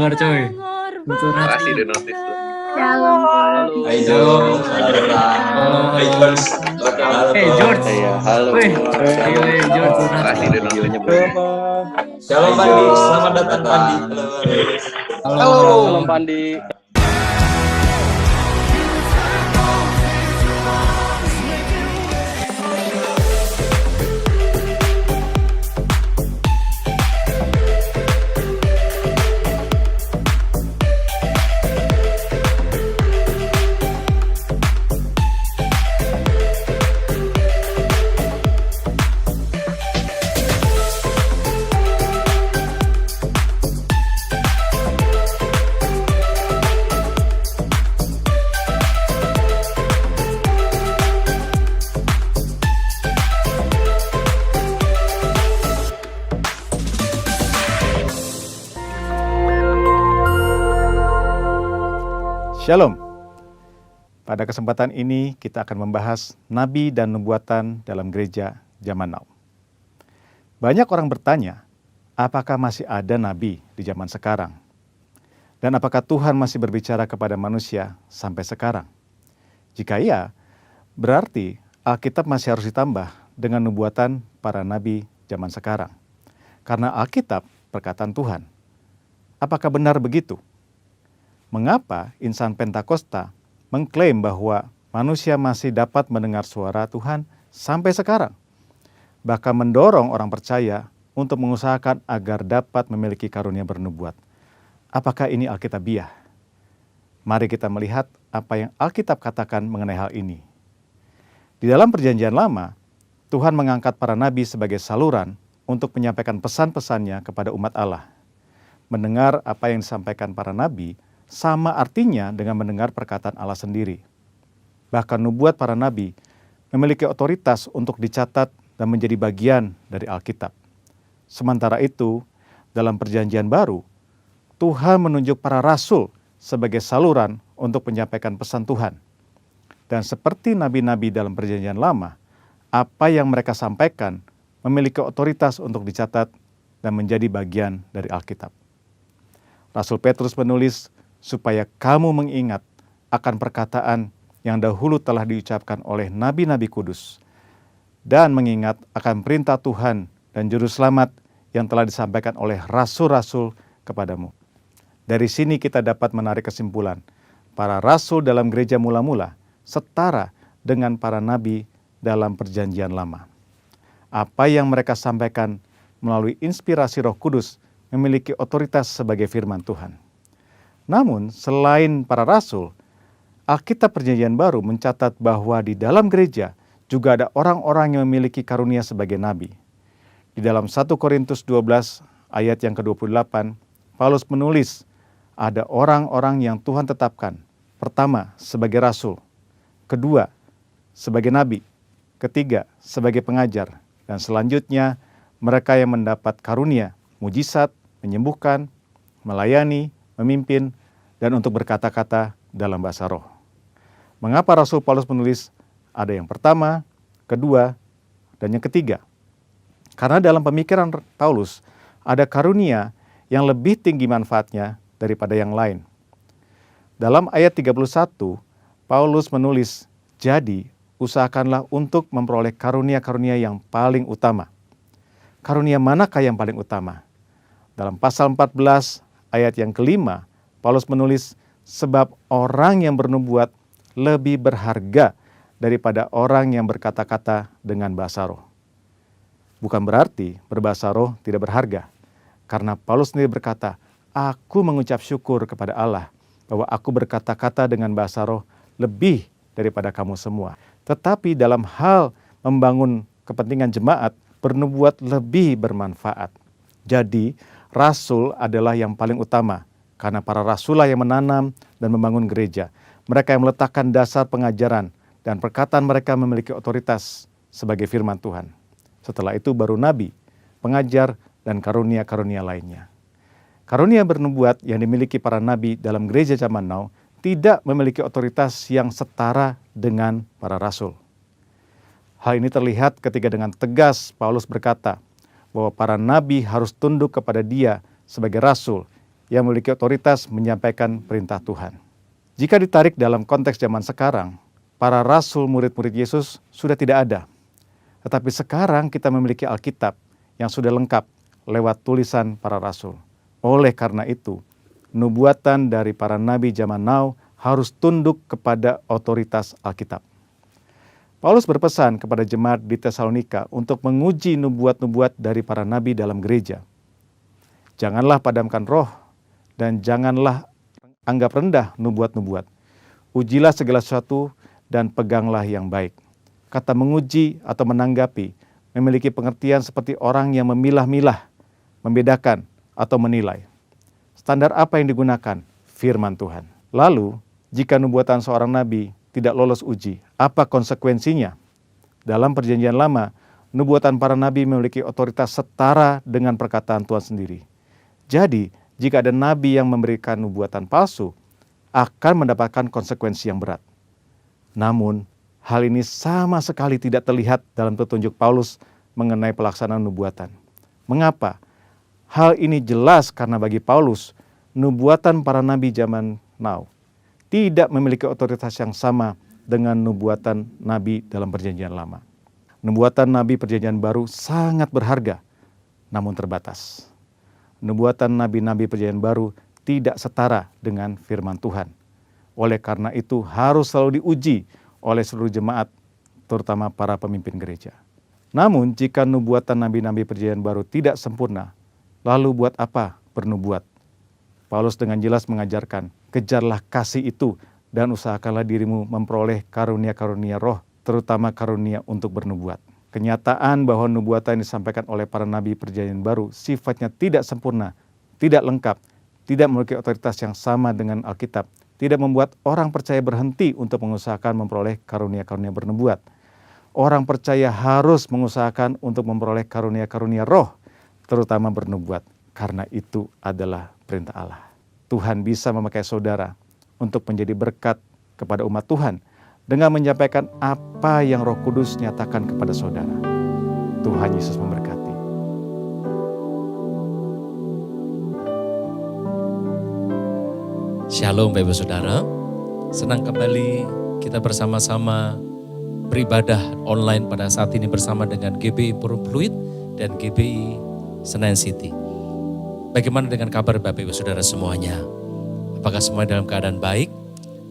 kabar coy? Betul Makasih udah notice lu. Shalom. Ayo, Hai George. George. Iya, halo. Wih, George. Makasih udah notice lu. Shalom Pandi, selamat datang Pandi. Halo. Shalom Pandi. Shalom. Pada kesempatan ini kita akan membahas nabi dan nubuatan dalam gereja zaman now. Banyak orang bertanya, apakah masih ada nabi di zaman sekarang? Dan apakah Tuhan masih berbicara kepada manusia sampai sekarang? Jika iya, berarti Alkitab masih harus ditambah dengan nubuatan para nabi zaman sekarang. Karena Alkitab perkataan Tuhan. Apakah benar begitu? Mengapa insan Pentakosta mengklaim bahwa manusia masih dapat mendengar suara Tuhan sampai sekarang? Bahkan mendorong orang percaya untuk mengusahakan agar dapat memiliki karunia bernubuat. Apakah ini Alkitabiah? Mari kita melihat apa yang Alkitab katakan mengenai hal ini. Di dalam Perjanjian Lama, Tuhan mengangkat para nabi sebagai saluran untuk menyampaikan pesan-pesannya kepada umat Allah. Mendengar apa yang disampaikan para nabi sama artinya dengan mendengar perkataan Allah sendiri. Bahkan nubuat para nabi memiliki otoritas untuk dicatat dan menjadi bagian dari Alkitab. Sementara itu, dalam Perjanjian Baru, Tuhan menunjuk para rasul sebagai saluran untuk menyampaikan pesan Tuhan. Dan seperti nabi-nabi dalam Perjanjian Lama, apa yang mereka sampaikan memiliki otoritas untuk dicatat dan menjadi bagian dari Alkitab. Rasul Petrus menulis, supaya kamu mengingat akan perkataan yang dahulu telah diucapkan oleh nabi-nabi kudus, dan mengingat akan perintah Tuhan dan juru selamat yang telah disampaikan oleh rasul-rasul kepadamu. Dari sini kita dapat menarik kesimpulan, para rasul dalam gereja mula-mula setara dengan para nabi dalam Perjanjian Lama. Apa yang mereka sampaikan melalui inspirasi Roh Kudus memiliki otoritas sebagai firman Tuhan. Namun, selain para rasul, Alkitab Perjanjian Baru mencatat bahwa di dalam gereja juga ada orang-orang yang memiliki karunia sebagai nabi. Di dalam 1 Korintus 12 ayat yang ke-28, Paulus menulis, ada orang-orang yang Tuhan tetapkan. Pertama, sebagai rasul. Kedua, sebagai nabi. Ketiga, sebagai pengajar. Dan selanjutnya, mereka yang mendapat karunia, mujizat, menyembuhkan, melayani, memimpin, dan untuk berkata-kata dalam bahasa roh. Mengapa Rasul Paulus menulis ada yang pertama, kedua, dan yang ketiga? Karena dalam pemikiran Paulus ada karunia yang lebih tinggi manfaatnya daripada yang lain. Dalam ayat 31, Paulus menulis, jadi usahakanlah untuk memperoleh karunia-karunia yang paling utama. Karunia manakah yang paling utama? Dalam pasal 14 ayat yang kelima, Paulus menulis, sebab orang yang bernubuat lebih berharga daripada orang yang berkata-kata dengan bahasa roh. Bukan berarti berbahasa roh tidak berharga. Karena Paulus sendiri berkata, aku mengucap syukur kepada Allah bahwa aku berkata-kata dengan bahasa roh lebih daripada kamu semua. Tetapi dalam hal membangun kepentingan jemaat, bernubuat lebih bermanfaat. Jadi, rasul adalah yang paling utama, karena para rasul lah yang menanam dan membangun gereja. Mereka yang meletakkan dasar pengajaran, dan perkataan mereka memiliki otoritas sebagai firman Tuhan. Setelah itu baru nabi, pengajar, dan karunia-karunia lainnya. Karunia bernubuat yang dimiliki para nabi dalam gereja zaman now tidak memiliki otoritas yang setara dengan para rasul. Hal ini terlihat ketika dengan tegas Paulus berkata bahwa para nabi harus tunduk kepada dia sebagai rasul yang memiliki otoritas menyampaikan perintah Tuhan. Jika ditarik dalam konteks zaman sekarang, para rasul murid-murid Yesus sudah tidak ada. Tetapi sekarang kita memiliki Alkitab yang sudah lengkap lewat tulisan para rasul. Oleh karena itu, nubuatan dari para nabi zaman now harus tunduk kepada otoritas Alkitab. Paulus berpesan kepada jemaat di Tesalonika untuk menguji nubuat-nubuat dari para nabi dalam gereja. Janganlah padamkan roh dan janganlah anggap rendah nubuat-nubuat. Ujilah segala sesuatu dan peganglah yang baik. Kata menguji atau menanggapi memiliki pengertian seperti orang yang memilah-milah, membedakan atau menilai. Standar apa yang digunakan? Firman Tuhan. Lalu, jika nubuatan seorang nabi tidak lolos uji, apa konsekuensinya? Dalam Perjanjian Lama, nubuatan para nabi memiliki otoritas setara dengan perkataan Tuhan sendiri. Jadi, jika ada nabi yang memberikan nubuatan palsu, akan mendapatkan konsekuensi yang berat. Namun, hal ini sama sekali tidak terlihat dalam petunjuk Paulus mengenai pelaksanaan nubuatan. Mengapa? Hal ini jelas karena bagi Paulus, nubuatan para nabi zaman now tidak memiliki otoritas yang sama dengan nubuatan nabi dalam Perjanjian Lama. Nubuatan nabi Perjanjian Baru sangat berharga, namun terbatas. Nubuatan nabi-nabi Perjanjian Baru tidak setara dengan firman Tuhan. Oleh karena itu harus selalu diuji oleh seluruh jemaat, terutama para pemimpin gereja. Namun jika nubuatan nabi-nabi Perjanjian Baru tidak sempurna, lalu buat apa bernubuat? Paulus dengan jelas mengajarkan, kejarlah kasih itu dan usahakanlah dirimu memperoleh karunia-karunia roh, terutama karunia untuk bernubuat. Kenyataan bahwa nubuatan yang disampaikan oleh para nabi Perjanjian Baru sifatnya tidak sempurna, tidak lengkap, tidak memiliki otoritas yang sama dengan Alkitab, tidak membuat orang percaya berhenti untuk mengusahakan memperoleh karunia-karunia bernubuat. Orang percaya harus mengusahakan untuk memperoleh karunia-karunia roh, terutama bernubuat, karena itu adalah perintah Allah. Tuhan bisa memakai saudara untuk menjadi berkat kepada umat Tuhan dengan menyampaikan apa yang Roh Kudus nyatakan kepada saudara. Tuhan Yesus memberkati. Shalom Bapak Saudara, senang kembali kita bersama-sama beribadah online pada saat ini bersama dengan GBI Purwokerto Pluit dan GBI Senen City. Bagaimana dengan kabar Bapak Ibu Saudara semuanya? Apakah semua dalam keadaan baik?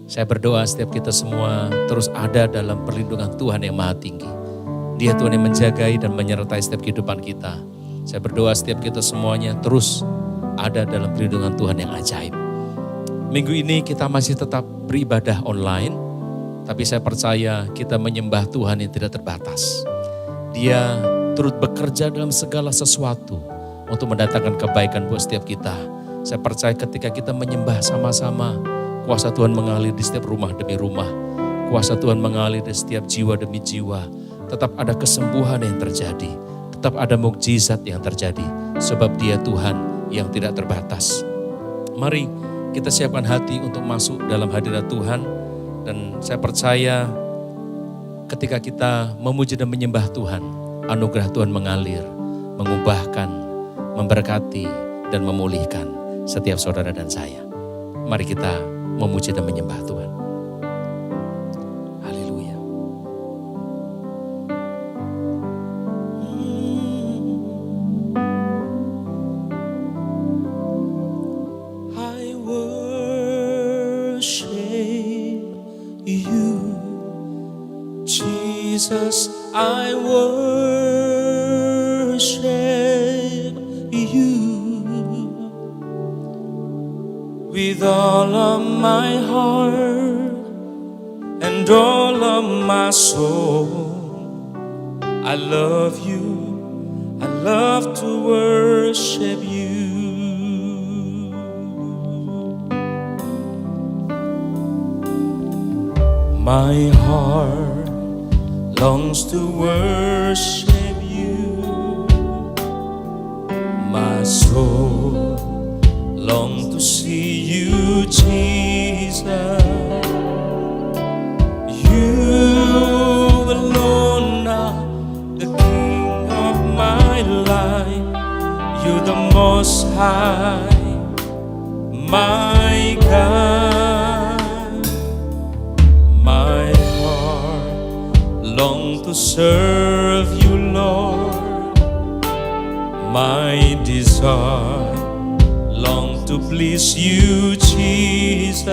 Saya berdoa setiap kita semua terus ada dalam perlindungan Tuhan yang Maha Tinggi. Dia Tuhan yang menjagai dan menyertai setiap kehidupan kita. Saya berdoa setiap kita semuanya terus ada dalam perlindungan Tuhan yang ajaib. Minggu ini kita masih tetap beribadah online, tapi saya percaya kita menyembah Tuhan yang tidak terbatas. Dia turut bekerja dalam segala sesuatu untuk mendatangkan kebaikan buat setiap kita. Saya percaya ketika kita menyembah sama-sama, kuasa Tuhan mengalir di setiap rumah demi rumah. Kuasa Tuhan mengalir di setiap jiwa demi jiwa. Tetap ada kesembuhan yang terjadi. Tetap ada mukjizat yang terjadi. Sebab Dia Tuhan yang tidak terbatas. Mari kita siapkan hati untuk masuk dalam hadirat Tuhan. Dan saya percaya ketika kita memuji dan menyembah Tuhan, anugerah Tuhan mengalir, mengubahkan, memberkati, dan memulihkan setiap saudara dan saya. Mari kita memuji dan menyembah Tuhan. Haleluya. I worship you, Jesus. I worship you. With all of my heart and all of my soul, I love you, I love to worship you. My heart longs to worship you, my soul long to see you, Jesus. You alone are the King of my life. You're the Most High. my God, my heart long to serve you, Lord. My desire long to please you, Jesus.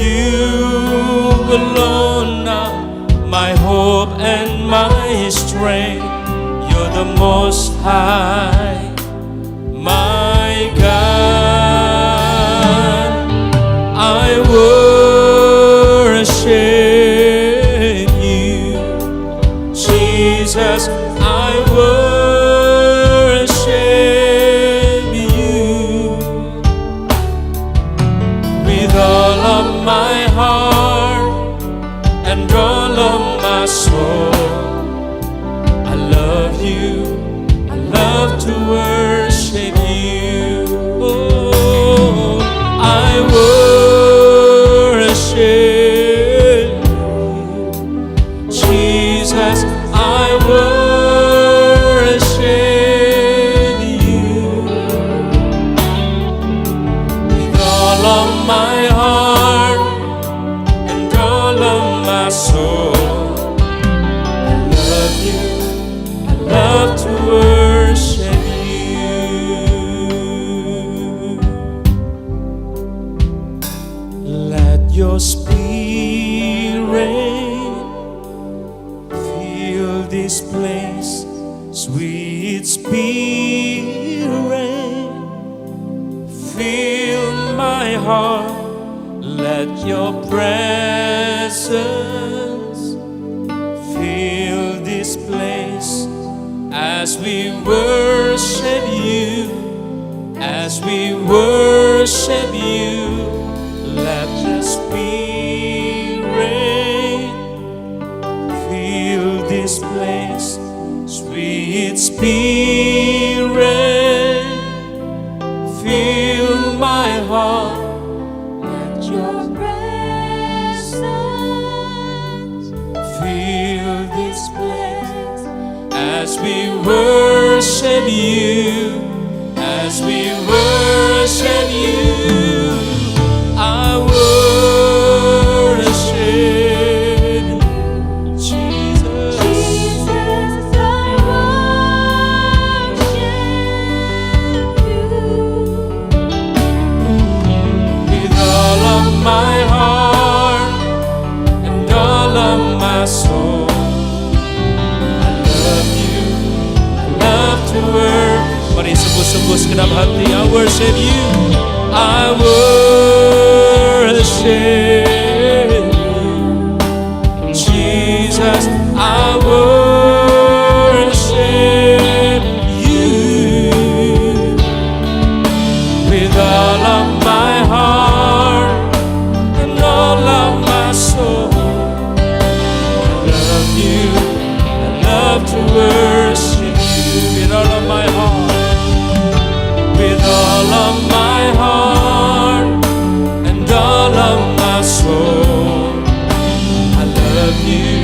You alone are my hope and my strength. You're the Most High, my God. I worship you, Jesus. I worship you with all of my heart and all of my soul. I love you, I love to worship you. Oh, I worship you, Jesus. I worship you with all of my heart and all of my soul. I love you, I love to worship you. Let your spirit fill this place, sweet spirit, fill my heart. Let your presence fill this place as we worship you, as we worship you. Let your spirit fill this place, sweet spirit, fill my heart. Let your presence fill this place as we worship you, as we worship you. I worship you, Jesus. Jesus, I worship you. With all of my heart and all of my soul, I love you, I love to worship. Mari sungguh-sungguh segenap hati, I worship you, I worship you, Jesus. I worship you with all of my heart and all of my soul. I love you, I love to worship you with all of my heart, with all of my heart and all of my soul. I love you,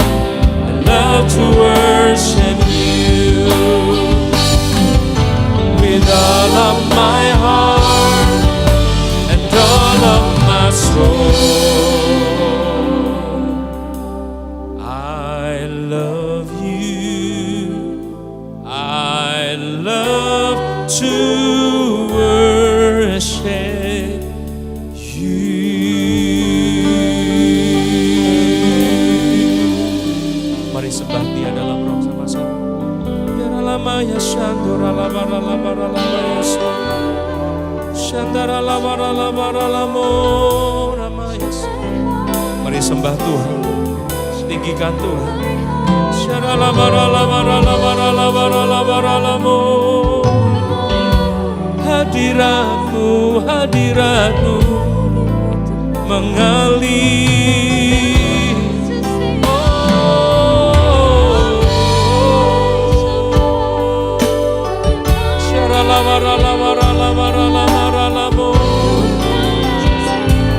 I love to worship you with all of my heart and all of my soul. I love you, I love to worship you. Mari sembah Dia dalam roh sama-sama. Yaralamaya shandora labara labara lamaya shandora. Shandara labara labara lamora maya. Mari sembah Tuhan, tinggikan Tuhan. Syara labara labara labara labara labara lamora. Hadiratmu, hadiratmu mengalir. Syara labara labara labara labara lamora.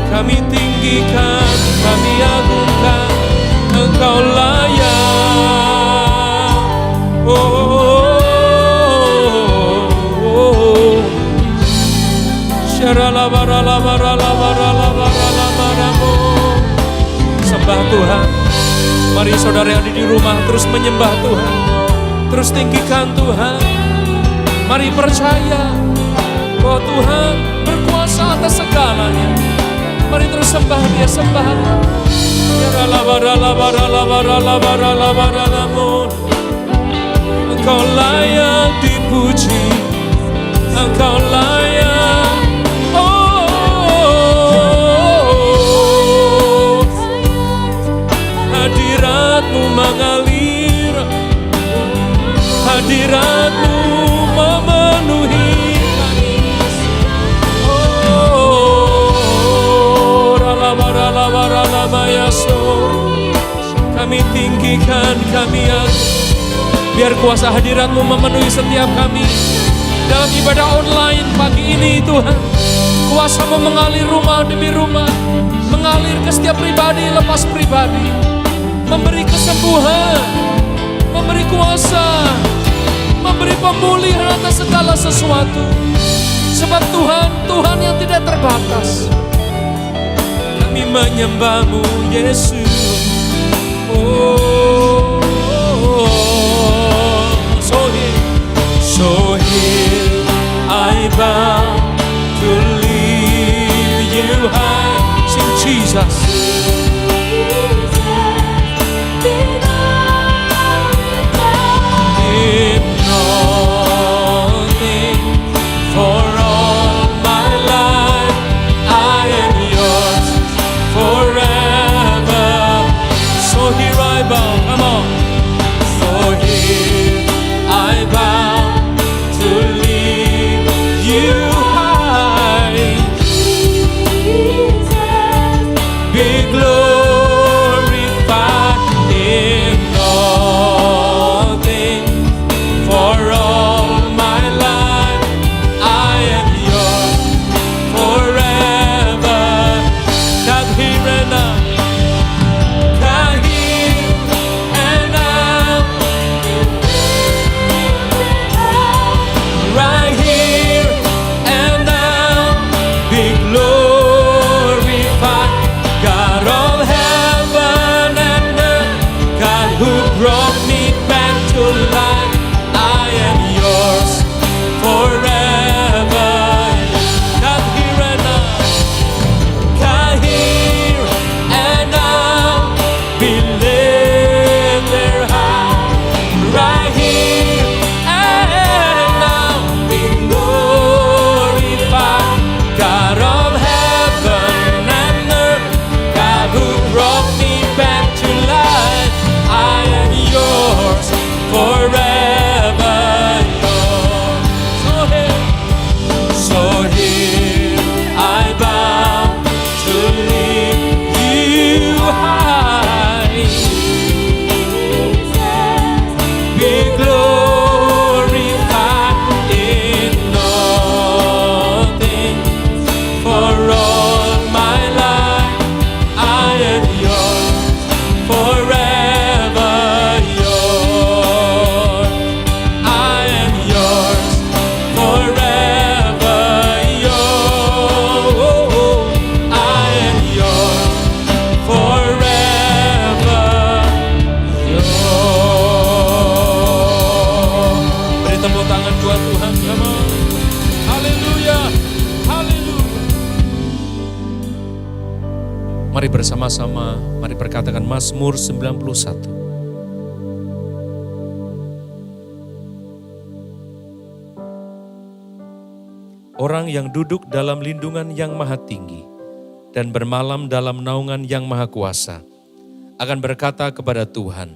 Kami tinggikan, kami agungkan, Engkau layak. Sembah Tuhan. Mari saudara yang ada di rumah terus menyembah Tuhan. Terus tinggikan Tuhan. Mari percaya bahwa Tuhan berkuasa atas segalanya. Mari terus sembah Dia, sembah Dia. Engkau layak dipuji, Engkau layak. Oh, hadirat-Mu mengalir, hadirat-Mu memenuhi kami. Oh, kami tinggikan, kami biar kuasa hadirat-Mu memenuhi setiap kami. Dalam ibadah online pagi ini Tuhan, kuasa-Mu mengalir rumah demi rumah, mengalir ke setiap pribadi lepas pribadi, memberi kesembuhan, memberi kuasa, memberi pemulihan atas segala sesuatu. Sebab Tuhan, Tuhan yang tidak terbatas. Kami menyembah-Mu Yesus. Oh, so here I bow to lift You high. Sing Jesus. In nothing for all my life, I am Yours forever. So here I bow, come on. So here I bow to lift You high. Be glorified in nothing for all my life. I am Yours forever. Come here and now. Come here and now. Right here and now. Be glorified, God of heaven and earth, God who brought me back to life. I am Yours forever. Come here and now. Come here and now. Be lifted high. Right here and now. Be glorified, God of heaven and earth, God who brought me back to life. I am Yours forever. Yours. So here I bow to lift You high. Be glorified in nothing for all my life. I am Yours forever. Yours. I am Yours forever. Yours. I am Yours forever. Beri tepuk tangan buat Tuhan, come on. Haleluya, haleluya. Mari bersama-sama, mari perkatakan Mazmur 91. Orang yang duduk dalam lindungan Yang Maha Tinggi dan bermalam dalam naungan Yang Maha Kuasa akan berkata kepada Tuhan,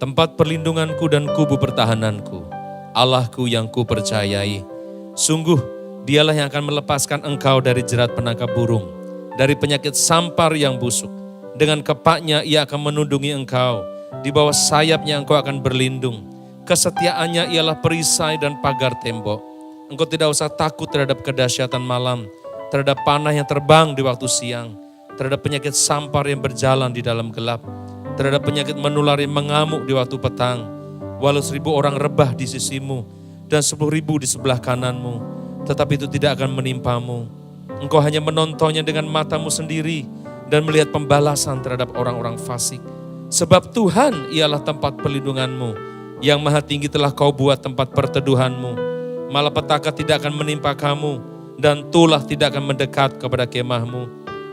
tempat perlindunganku dan kubu pertahananku, Allahku yang kupercayai. Sungguh Dialah yang akan melepaskan engkau dari jerat penangkap burung, dari penyakit sampar yang busuk. Dengan kepaknya Ia akan menundungi engkau, di bawah sayapnya engkau akan berlindung. Kesetiaannya ialah perisai dan pagar tembok. Engkau tidak usah takut terhadap kedahsyatan malam, terhadap panah yang terbang di waktu siang, terhadap penyakit sampar yang berjalan di dalam gelap, terhadap penyakit menular yang mengamuk di waktu petang. Walau 1000 orang rebah di sisimu dan 10.000 di sebelah kananmu, tetapi itu tidak akan menimpamu. Engkau hanya menontonnya dengan matamu sendiri dan melihat pembalasan terhadap orang-orang fasik. Sebab Tuhan ialah tempat perlindunganmu, yang maha tinggi telah kau buat tempat perteduhanmu. Malapetaka tidak akan menimpa kamu, dan tulah tidak akan mendekat kepada kemahmu.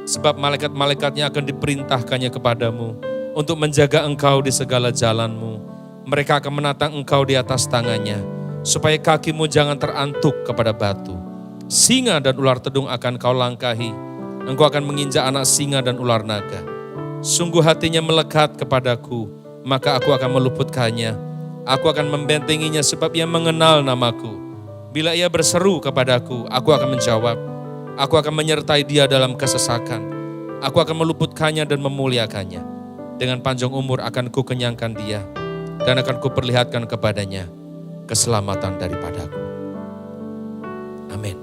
Sebab malaikat-malaikatnya akan diperintahkannya kepadamu, untuk menjaga engkau di segala jalanmu. Mereka akan menatang engkau di atas tangannya, supaya kakimu jangan terantuk kepada batu. Singa dan ular tedung akan kau langkahi, engkau akan menginjak anak singa dan ular naga. Sungguh hatinya melekat kepadaku, maka aku akan meluputkannya. Aku akan membentenginya sebab ia mengenal namaku. Bila ia berseru kepadaku, aku akan menjawab. Aku akan menyertai dia dalam kesesakan. Aku akan meluputkannya dan memuliakannya. Dengan panjang umur akan kukenyangkan dia, dan akan kuperlihatkan kepadanya keselamatan daripadaku. Amin.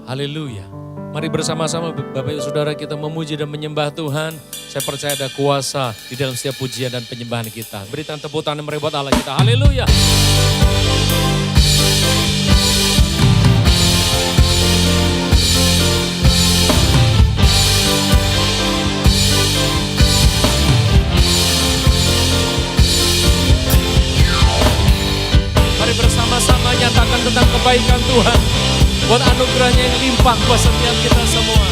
Haleluya. Mari bersama-sama Bapak Ibu Saudara kita memuji dan menyembah Tuhan. Saya percaya ada kuasa di dalam setiap pujian dan penyembahan kita. Berikan tepuk tangan yang buat Allah kita. Haleluya. Mari bersama-sama nyatakan tentang kebaikan Tuhan. Buat anugerahnya yang limpah buat setiap kita semua.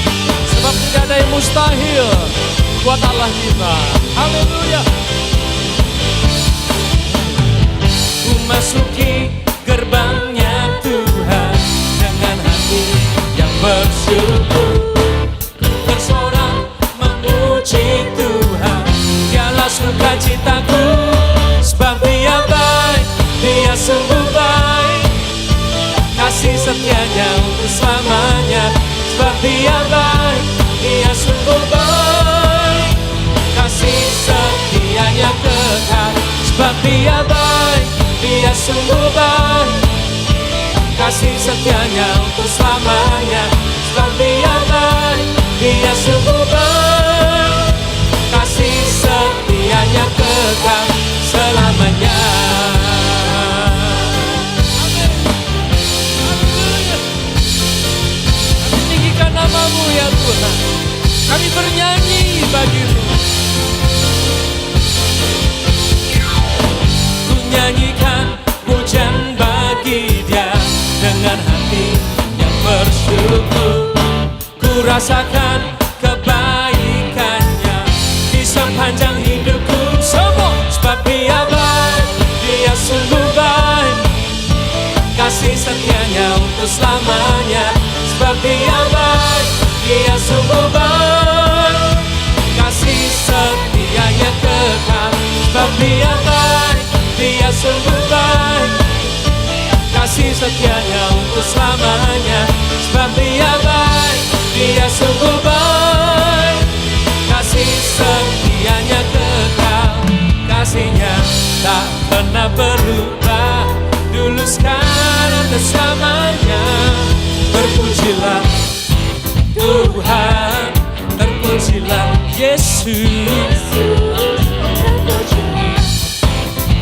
Sebab tidak ada yang mustahil buat Allah kita. Haleluya. Ku masuki gerbangnya Tuhan dengan hati yang bersyukur. Bersorak memuji Tuhan, dialah sukacitaku. Sebab dia baik, dia sungguh baik. Kasih setianya untuk selamanya. Sebab dia baik, dia sungguh baik. Kasih setianya kekal. Sebab dia baik, dia sungguh baik. Kasih setianya untuk selamanya. Sebab dia baik, dia sungguh baik. Kasih setianya kekal selamanya. Namamu ya Tuhan, kami bernyanyi bagimu. Ku nyanyikan pujian bagi dia dengan hati yang bersyukur. Ku rasakan kebaikannya di sepanjang hidupku semua. Sebab dia baik, dia sungguh baik. Kasih setianya untuk selamanya. Sebab dia baik, dia sungguh baik. Kasih setianya kekal. Sebab dia baik, dia sungguh baik. Kasih setianya untuk selamanya. Sebab dia baik, dia sungguh baik. Kasih setianya kekal. Kasihnya tak pernah berubah, dulu sekarang dan selamanya. Terpujilah Tuhan, terpujilah Yesus.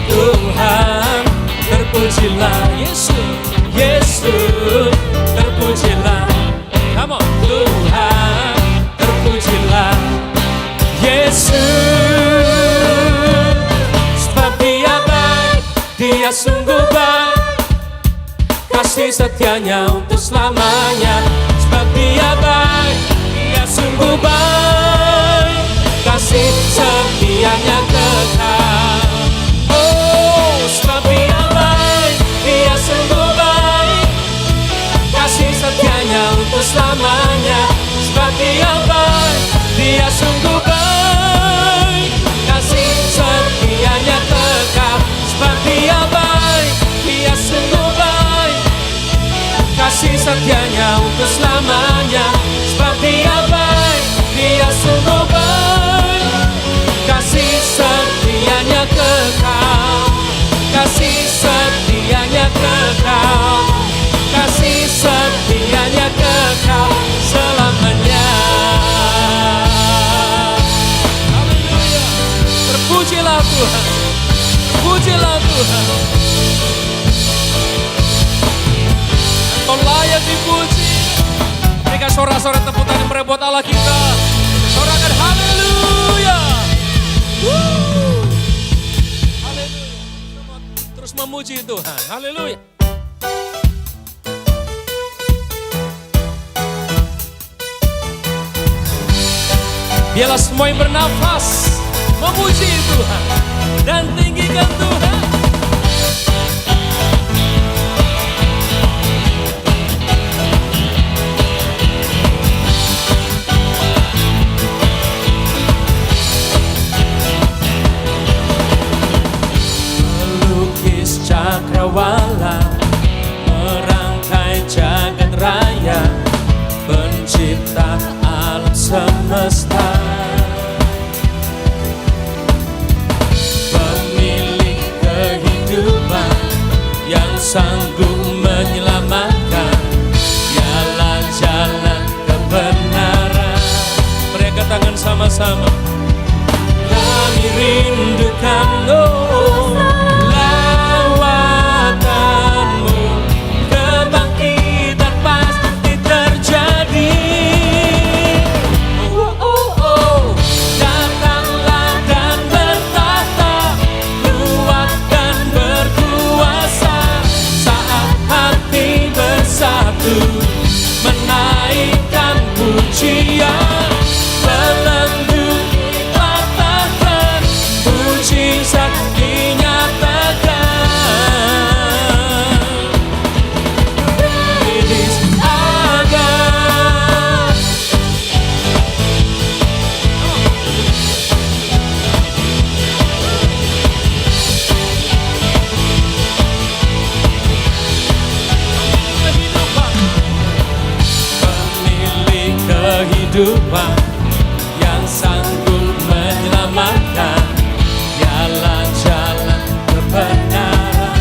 Tuhan, terpujilah Yesus. Yesus, terpujilah. Come on. Tuhan, terpujilah Yesus. Sebab dia baik, dia sungguh baik. Kasih setianya untuk selamanya. Sebab dia baik, dia sungguh baik. Kasih setianya kekal. Oh, sebab dia baik, dia sungguh baik. Kasih setianya untuk selamanya. Sebab dia baik, dia sungguh baik. Kasih setianya kekal. Sebab dia baik, dia sungguh baik. Kasih setianya untuk selamanya. Sebab dia baik, dia sungguh baik. Kasih setianya kekal. Kasih setianya kekal. Kasih setianya kekal selamanya. Haleluya. Terpujilah Tuhan. Terpujilah Tuhan. Kau layak dipuji. sorak-sorai tepuk tangan merebut Allah kita. Sorakan haleluya. Haleluya. Semua terus memuji Tuhan. Haleluya. Biarlah semua yang bernafas memuji Tuhan dan tinggikan Tuhan. Melukis cakrawala, merangkai jagat raya, pencipta alam semesta, pemilik kehidupan yang sanggup menyelamatkan, dialah jalan kebenaran. Mereka tangan sama-sama. Kami rindukan lawatanmu, kebangkitan pasti terjadi. Datanglah dan bertata, kuat dan berkuasa, saat hati bersatu menaikkan pujian, belenggu dipatahkan, puji sakti nyatakan. It is our God. Pemilik kehidupan yang sanggup menyelamatkan, dialah jalan kebenaran.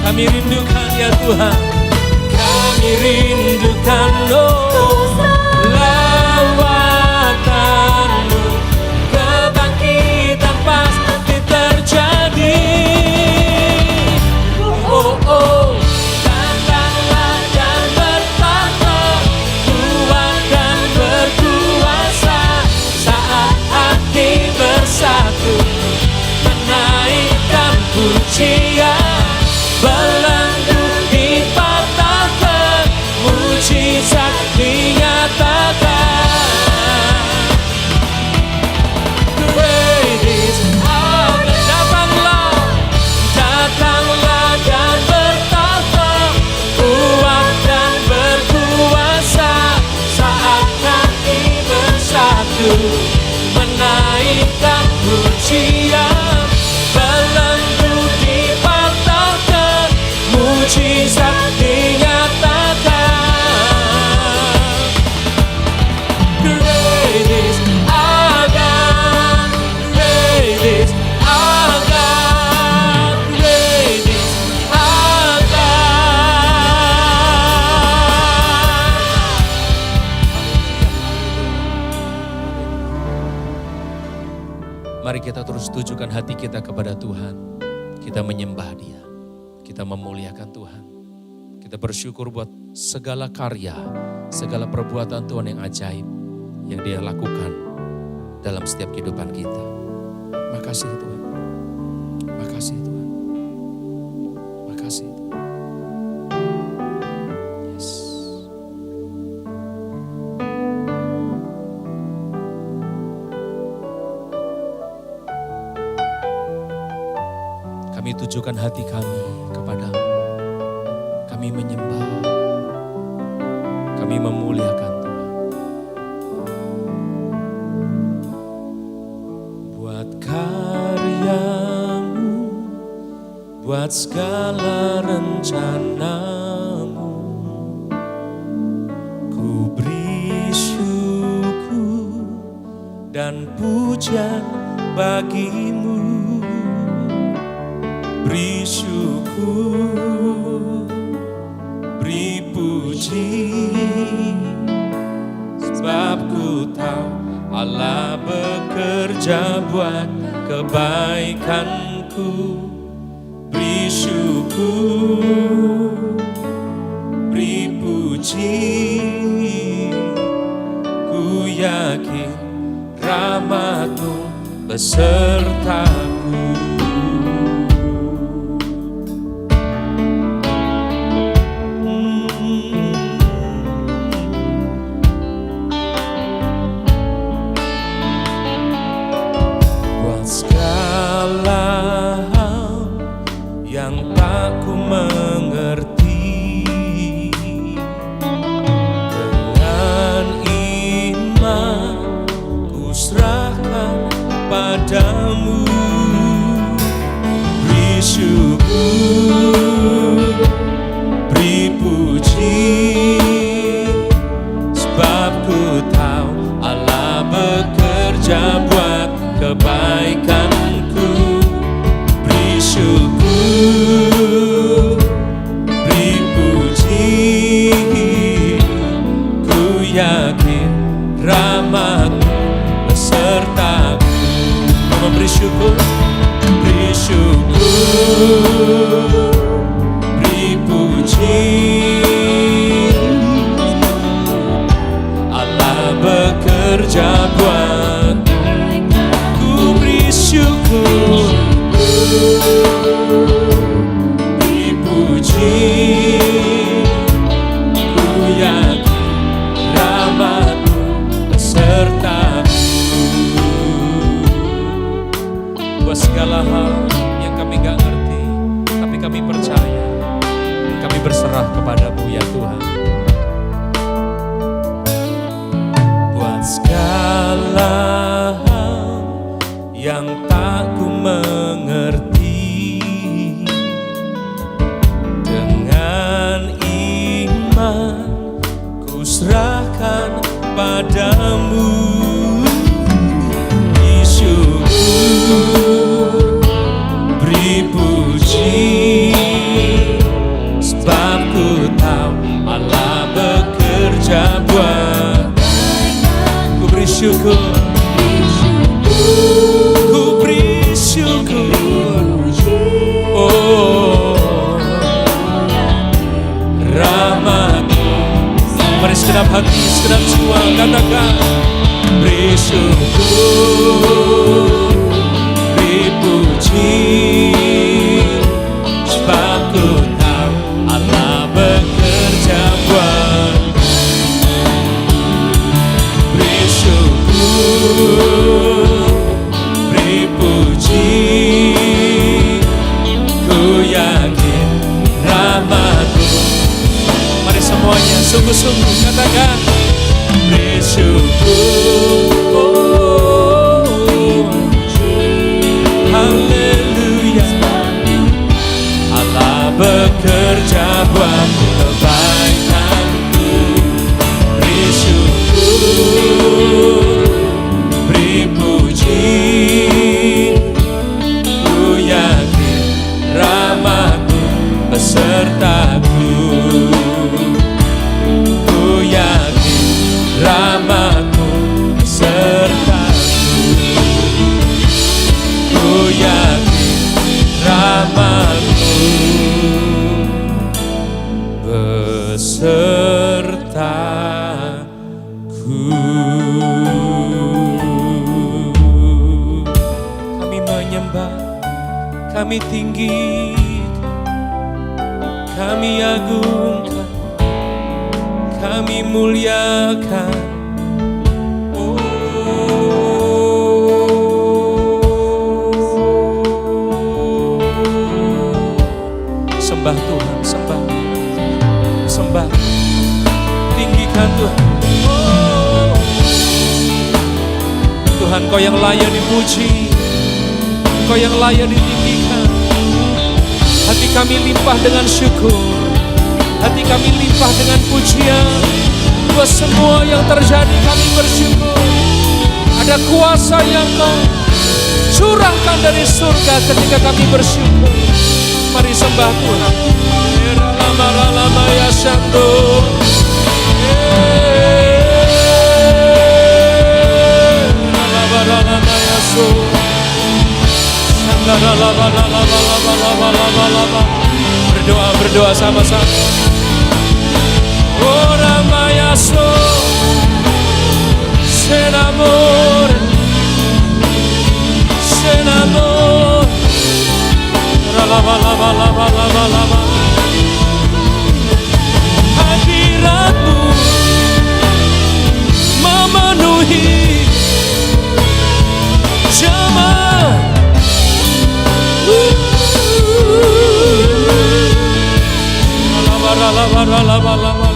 Kami rindukan ya Tuhan, kami rindukan lawatanmu, kebangkitan pasti terjadi. Datanglah dan bertata, kuat dan berkuasa, saat hati bersatu menaikkan pujian, belenggu dipatahkan, mujizat dinyatakan. Great is our God. Datanglah dan bertata, kuat dan berkuasa, saat hati bersatu menaikkan pujian, belenggu dipatahkan, mujizat dinyatakan. Great is our God, great is our God, great is our God. Mari kita terus tujukan hati kita kepada Tuhan. Kita menyembah Dia, kita memuliakan Tuhan. Kita bersyukur buat segala karya, segala perbuatan Tuhan yang ajaib yang Dia lakukan dalam setiap kehidupan kita. Makasih Tuhan. Makasih Tuhan. Makasih Tuhan. Yes. Kami tujukan hati kami kepada-Mu. Kami menyembah. Kami memuliakan Tuhan. Buat karya-Mu, buat segala rencana-Mu, ku beri syukur dan puja bagi-Mu. Beri syukur, beri puji, sebab ku tahu Allah bekerja buat kebaikanku. Beri syukur, beri puji, yakin rahmat-Mu besertaku. Buat segala hal yang tak ku mengerti, dengan iman ku serahkan padamu. Beri syukur, beri puji, sebab ku tahu Allah bekerja buat kebaikanku. Beri syukur, beri puji, ku yakin rahmat-Mu besertaku. Kamu beri syukur, beri syukur, beri puji, Allah bekerja buat. Ku beri syukur, beri puji, ku yakin rahmat-Mu besertaku. Buat segala hal yang kami gak ngerti, tapi kami percaya, kami berserah kepada-Mu ya Tuhan. Buat segala hal yang tak ku mengerti, dengan iman ku serahkan padamu. Beri syukur, beri puji, sebab ku tahu Allah bekerja buat. Ku beri syukur, ku beri syukur, oh rahmat-Mu. Mari segenap hati, segenap jiwa katakan, beri syukur, beri puji, sebab ku tahu Allah bekerja buat. Beri syukur, beri puji, ku yakin rahmat-Mu. Mari semuanya sungguh-sungguh katakan, beri syukur, oh, haleluya, Allah bekerja buat kebaikanku. Beri syukur, beri puji, ku yakin rahmat-Mu besertaku. Ku yakin rahmat-Mu besertaku. Ku yakin rahmat-Mu besertaku. Kami menyembah, kami tinggikan, kami agungkan, kami muliakan. Oh, sembah Tuhan, sembah, sembah, tinggikan Tuhan. Oh, Tuhan, Kau yang layak dipuji, Kau yang layak ditinggikan. Hati kami limpah dengan syukur, hati kami limpah dengan pujian. Buat semua yang terjadi kami bersyukur. Ada kuasa yang Kau curahkan dari surga ketika kami bersyukur. Mari sembah Tuhan. Lama-lama ya Santo. Lama-lama ya So. Berdoa sama-sama. Oh Ramayaso, se enamore, se enamore. Lava, lava, lava, lava, lava. Hadiratmu memenuhi zaman. Lava, lava, lava, lava, lava.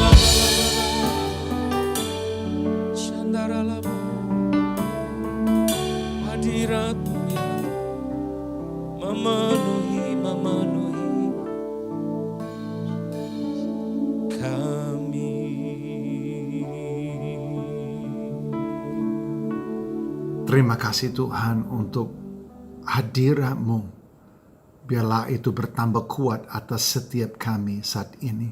Shandara lava. Hadiratmu memenuhi, memenuhi kami. Terima kasih Tuhan untuk hadirat-Mu. Biarlah itu bertambah kuat atas setiap kami saat ini.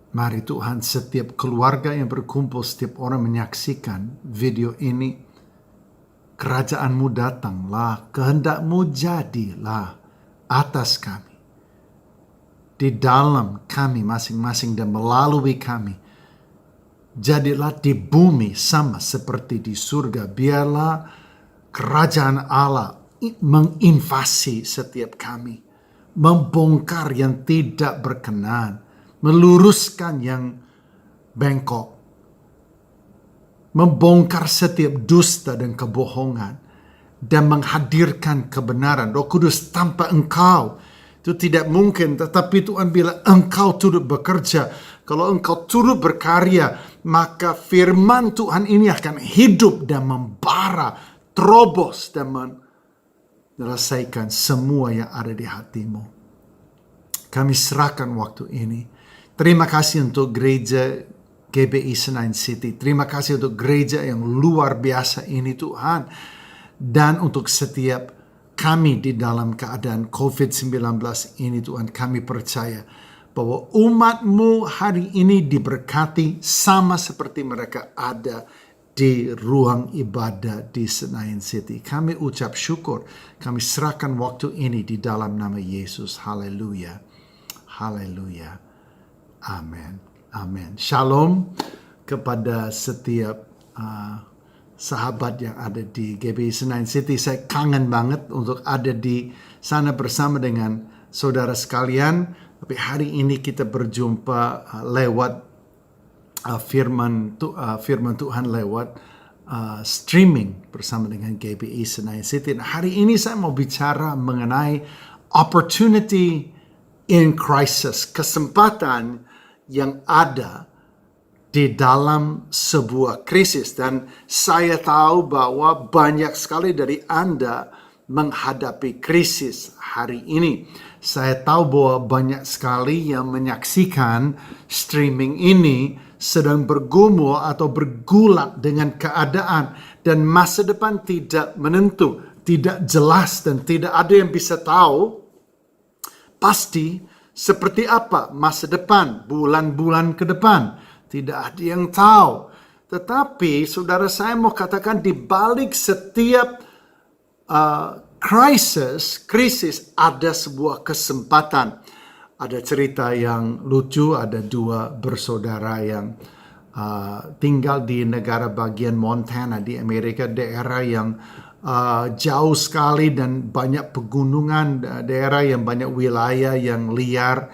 Mari Tuhan, setiap keluarga yang berkumpul, setiap orang menyaksikan video ini, kerajaan-Mu datanglah, kehendak-Mu jadilah atas kami, di dalam kami masing-masing dan melalui kami. Jadilah di bumi sama seperti di surga. Biarlah kerajaan Allah menginvasi setiap kami, membongkar yang tidak berkenan, meluruskan yang bengkok, membongkar setiap dusta dan kebohongan, dan menghadirkan kebenaran. Roh Kudus, tanpa Engkau itu tidak mungkin. Tetapi Tuhan bilang Engkau turut bekerja. Kalau Engkau turut berkarya, maka firman Tuhan ini akan hidup dan membara, terobos dan menyelesaikan semua yang ada di hatimu. Kami serahkan waktu ini. Terima kasih untuk gereja GBI Senayan City. Terima kasih untuk gereja yang luar biasa ini Tuhan. Dan untuk setiap kami di dalam keadaan COVID-19 ini Tuhan, kami percaya bahwa umat-Mu hari ini diberkati sama seperti mereka ada di ruang ibadah di Senayan City. Kami ucap syukur. Kami serahkan waktu ini di dalam nama Yesus. Haleluya. Haleluya. Amin. Amin. Shalom kepada setiap sahabat yang ada di GBI Senayan City. Saya kangen banget untuk ada di sana bersama dengan saudara sekalian. Tapi hari ini kita berjumpa lewat firman Tuhan lewat streaming bersama dengan GBI Senayan City. Nah, hari ini saya mau bicara mengenai opportunity in crisis, kesempatan yang ada di dalam sebuah krisis. Dan saya tahu bahwa banyak sekali dari Anda menghadapi krisis hari ini. Saya tahu bahwa banyak sekali yang menyaksikan streaming ini sedang bergumul atau bergulat dengan keadaan dan masa depan tidak menentu, tidak jelas dan tidak ada yang bisa tahu pasti seperti apa masa depan, bulan-bulan ke depan. Tidak ada yang tahu. Tetapi saudara, saya mau katakan di balik setiap krisis ada sebuah kesempatan. Ada cerita yang lucu, ada dua bersaudara yang tinggal di negara bagian Montana di Amerika, daerah yang jauh sekali dan banyak pegunungan, daerah yang banyak wilayah yang liar.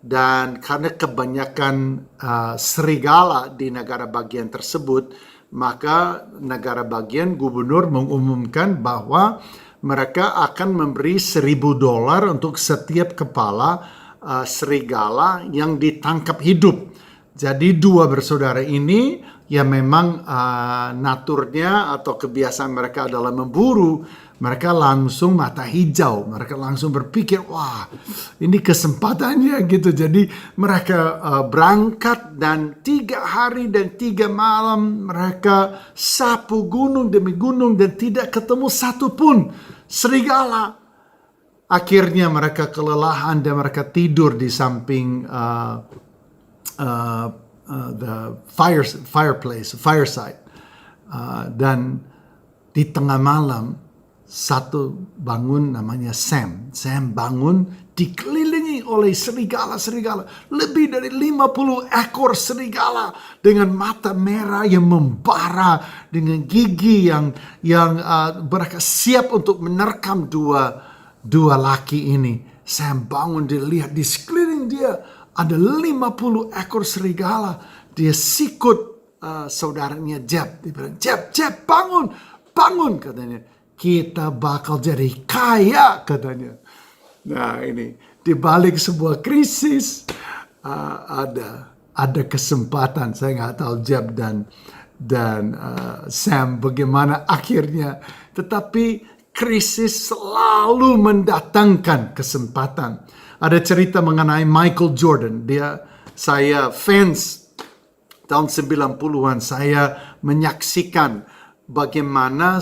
Dan karena kebanyakan serigala di negara bagian tersebut, maka negara bagian gubernur mengumumkan bahwa mereka akan memberi $1,000 untuk setiap kepala serigala yang ditangkap hidup. Jadi dua bersaudara ini yang memang naturnya atau kebiasaan mereka adalah memburu, mereka langsung mata hijau, mereka langsung berpikir, wah ini kesempatannya gitu. Jadi mereka berangkat dan 3 hari dan 3 malam mereka sapu gunung demi gunung dan tidak ketemu satupun serigala. Akhirnya mereka kelelahan dan mereka tidur di samping the fireside. Dan di tengah malam satu bangun namanya Sam. Sam bangun dikelilingi dikelilingi oleh serigala-serigala. Lebih dari 50 ekor serigala dengan mata merah yang membara, dengan gigi yang mereka siap untuk menerkam dua laki ini. Sam bangun, dia lihat di sekeliling dia ada 50 ekor serigala. Dia sikut saudaranya Jeb. Dia bilang, Jeb, bangun katanya. Kita bakal jadi kaya katanya. Nah ini, di balik sebuah krisis ada kesempatan. Saya nggak tahu Jeb dan Sam bagaimana akhirnya. Tetapi krisis selalu mendatangkan kesempatan. Ada cerita mengenai Michael Jordan. Saya fans tahun 90-an. Saya menyaksikan bagaimana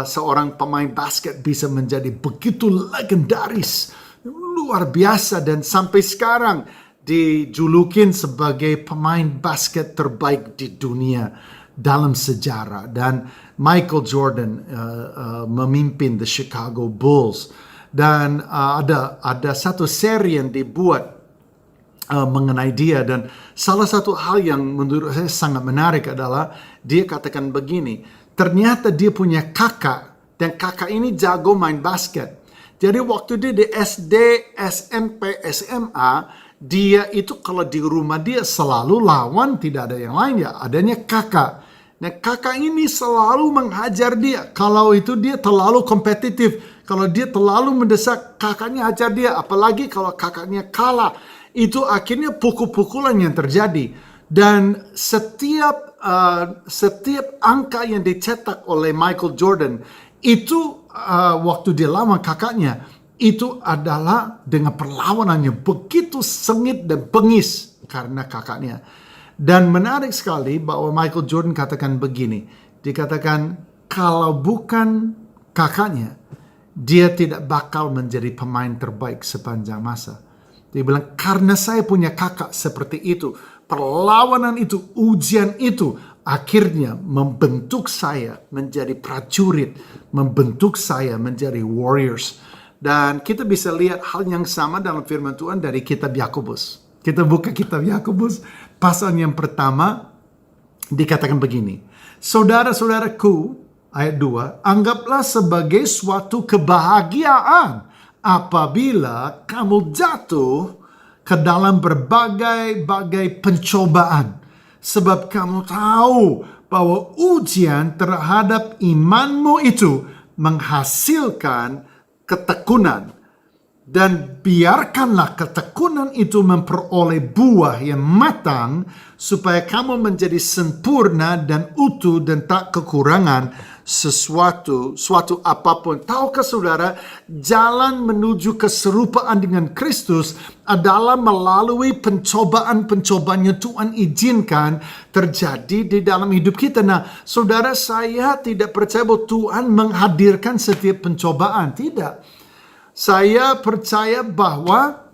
seorang pemain basket bisa menjadi begitu legendaris, luar biasa, dan sampai sekarang dijulukin sebagai pemain basket terbaik di dunia dalam sejarah. Dan Michael Jordan memimpin the Chicago Bulls, dan ada satu seri yang dibuat mengenai dia, dan salah satu hal yang menurut saya sangat menarik adalah dia katakan begini, ternyata dia punya kakak, dan kakak ini jago main basket. Jadi waktu dia di SD, SMP, SMA, dia itu kalau di rumah dia selalu lawan, tidak ada yang lain ya, adanya kakak. Nah kakak ini selalu menghajar dia. Kalau itu dia terlalu kompetitif, kalau dia terlalu mendesak, kakaknya hajar dia. Apalagi kalau kakaknya kalah, itu akhirnya pukul-pukulan yang terjadi. Dan setiap angka yang dicetak oleh Michael Jordan itu waktu dia lawan kakaknya, itu adalah dengan perlawanan yang begitu sengit dan bengis karena kakaknya. Dan menarik sekali bahwa Michael Jordan katakan begini, dikatakan kalau bukan kakaknya, dia tidak bakal menjadi pemain terbaik sepanjang masa. Dia bilang, karena saya punya kakak seperti itu, perlawanan itu, ujian itu, akhirnya membentuk saya menjadi prajurit, membentuk saya menjadi warriors. Dan kita bisa lihat hal yang sama dalam firman Tuhan dari kitab Yakobus. Kita buka kitab Yakobus, pasal yang pertama, dikatakan begini. Saudara-saudaraku, ayat 2, anggaplah sebagai suatu kebahagiaan apabila kamu jatuh ke dalam berbagai-bagai pencobaan. Sebab kamu tahu bahwa ujian terhadap imanmu itu menghasilkan ketekunan. Dan biarkanlah ketekunan itu memperoleh buah yang matang, supaya kamu menjadi sempurna dan utuh dan tak kekurangan suatu apapun. Tahukah saudara, jalan menuju keserupaan dengan Kristus adalah melalui pencobaan-pencobaan yang Tuhan izinkan terjadi di dalam hidup kita. Nah, saudara, saya tidak percaya bahwa Tuhan menghadirkan setiap pencobaan. Tidak. Saya percaya bahwa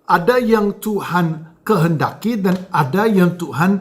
ada yang Tuhan kehendaki dan ada yang Tuhan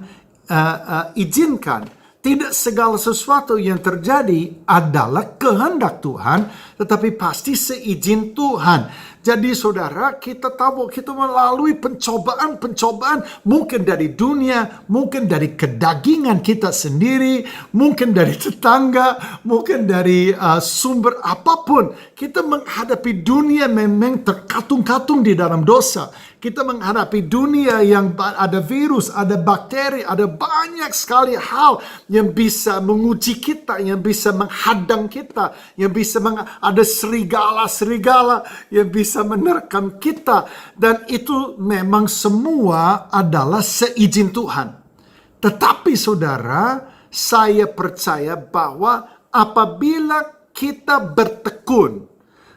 izinkan. Tidak segala sesuatu yang terjadi adalah kehendak Tuhan, tetapi pasti seizin Tuhan. Jadi saudara, kita tahu kita melalui pencobaan-pencobaan, mungkin dari dunia, mungkin dari kedagingan kita sendiri, mungkin dari tetangga, mungkin dari sumber apapun. Kita menghadapi dunia memang terkatung-katung di dalam dosa. Kita menghadapi dunia yang ada virus, ada bakteri, ada banyak sekali hal yang bisa menguji kita, yang bisa menghadang kita, yang bisa ada serigala-serigala yang bisa menerkam kita. Dan itu memang semua adalah seizin Tuhan. Tetapi saudara, saya percaya bahwa apabila kita bertekun,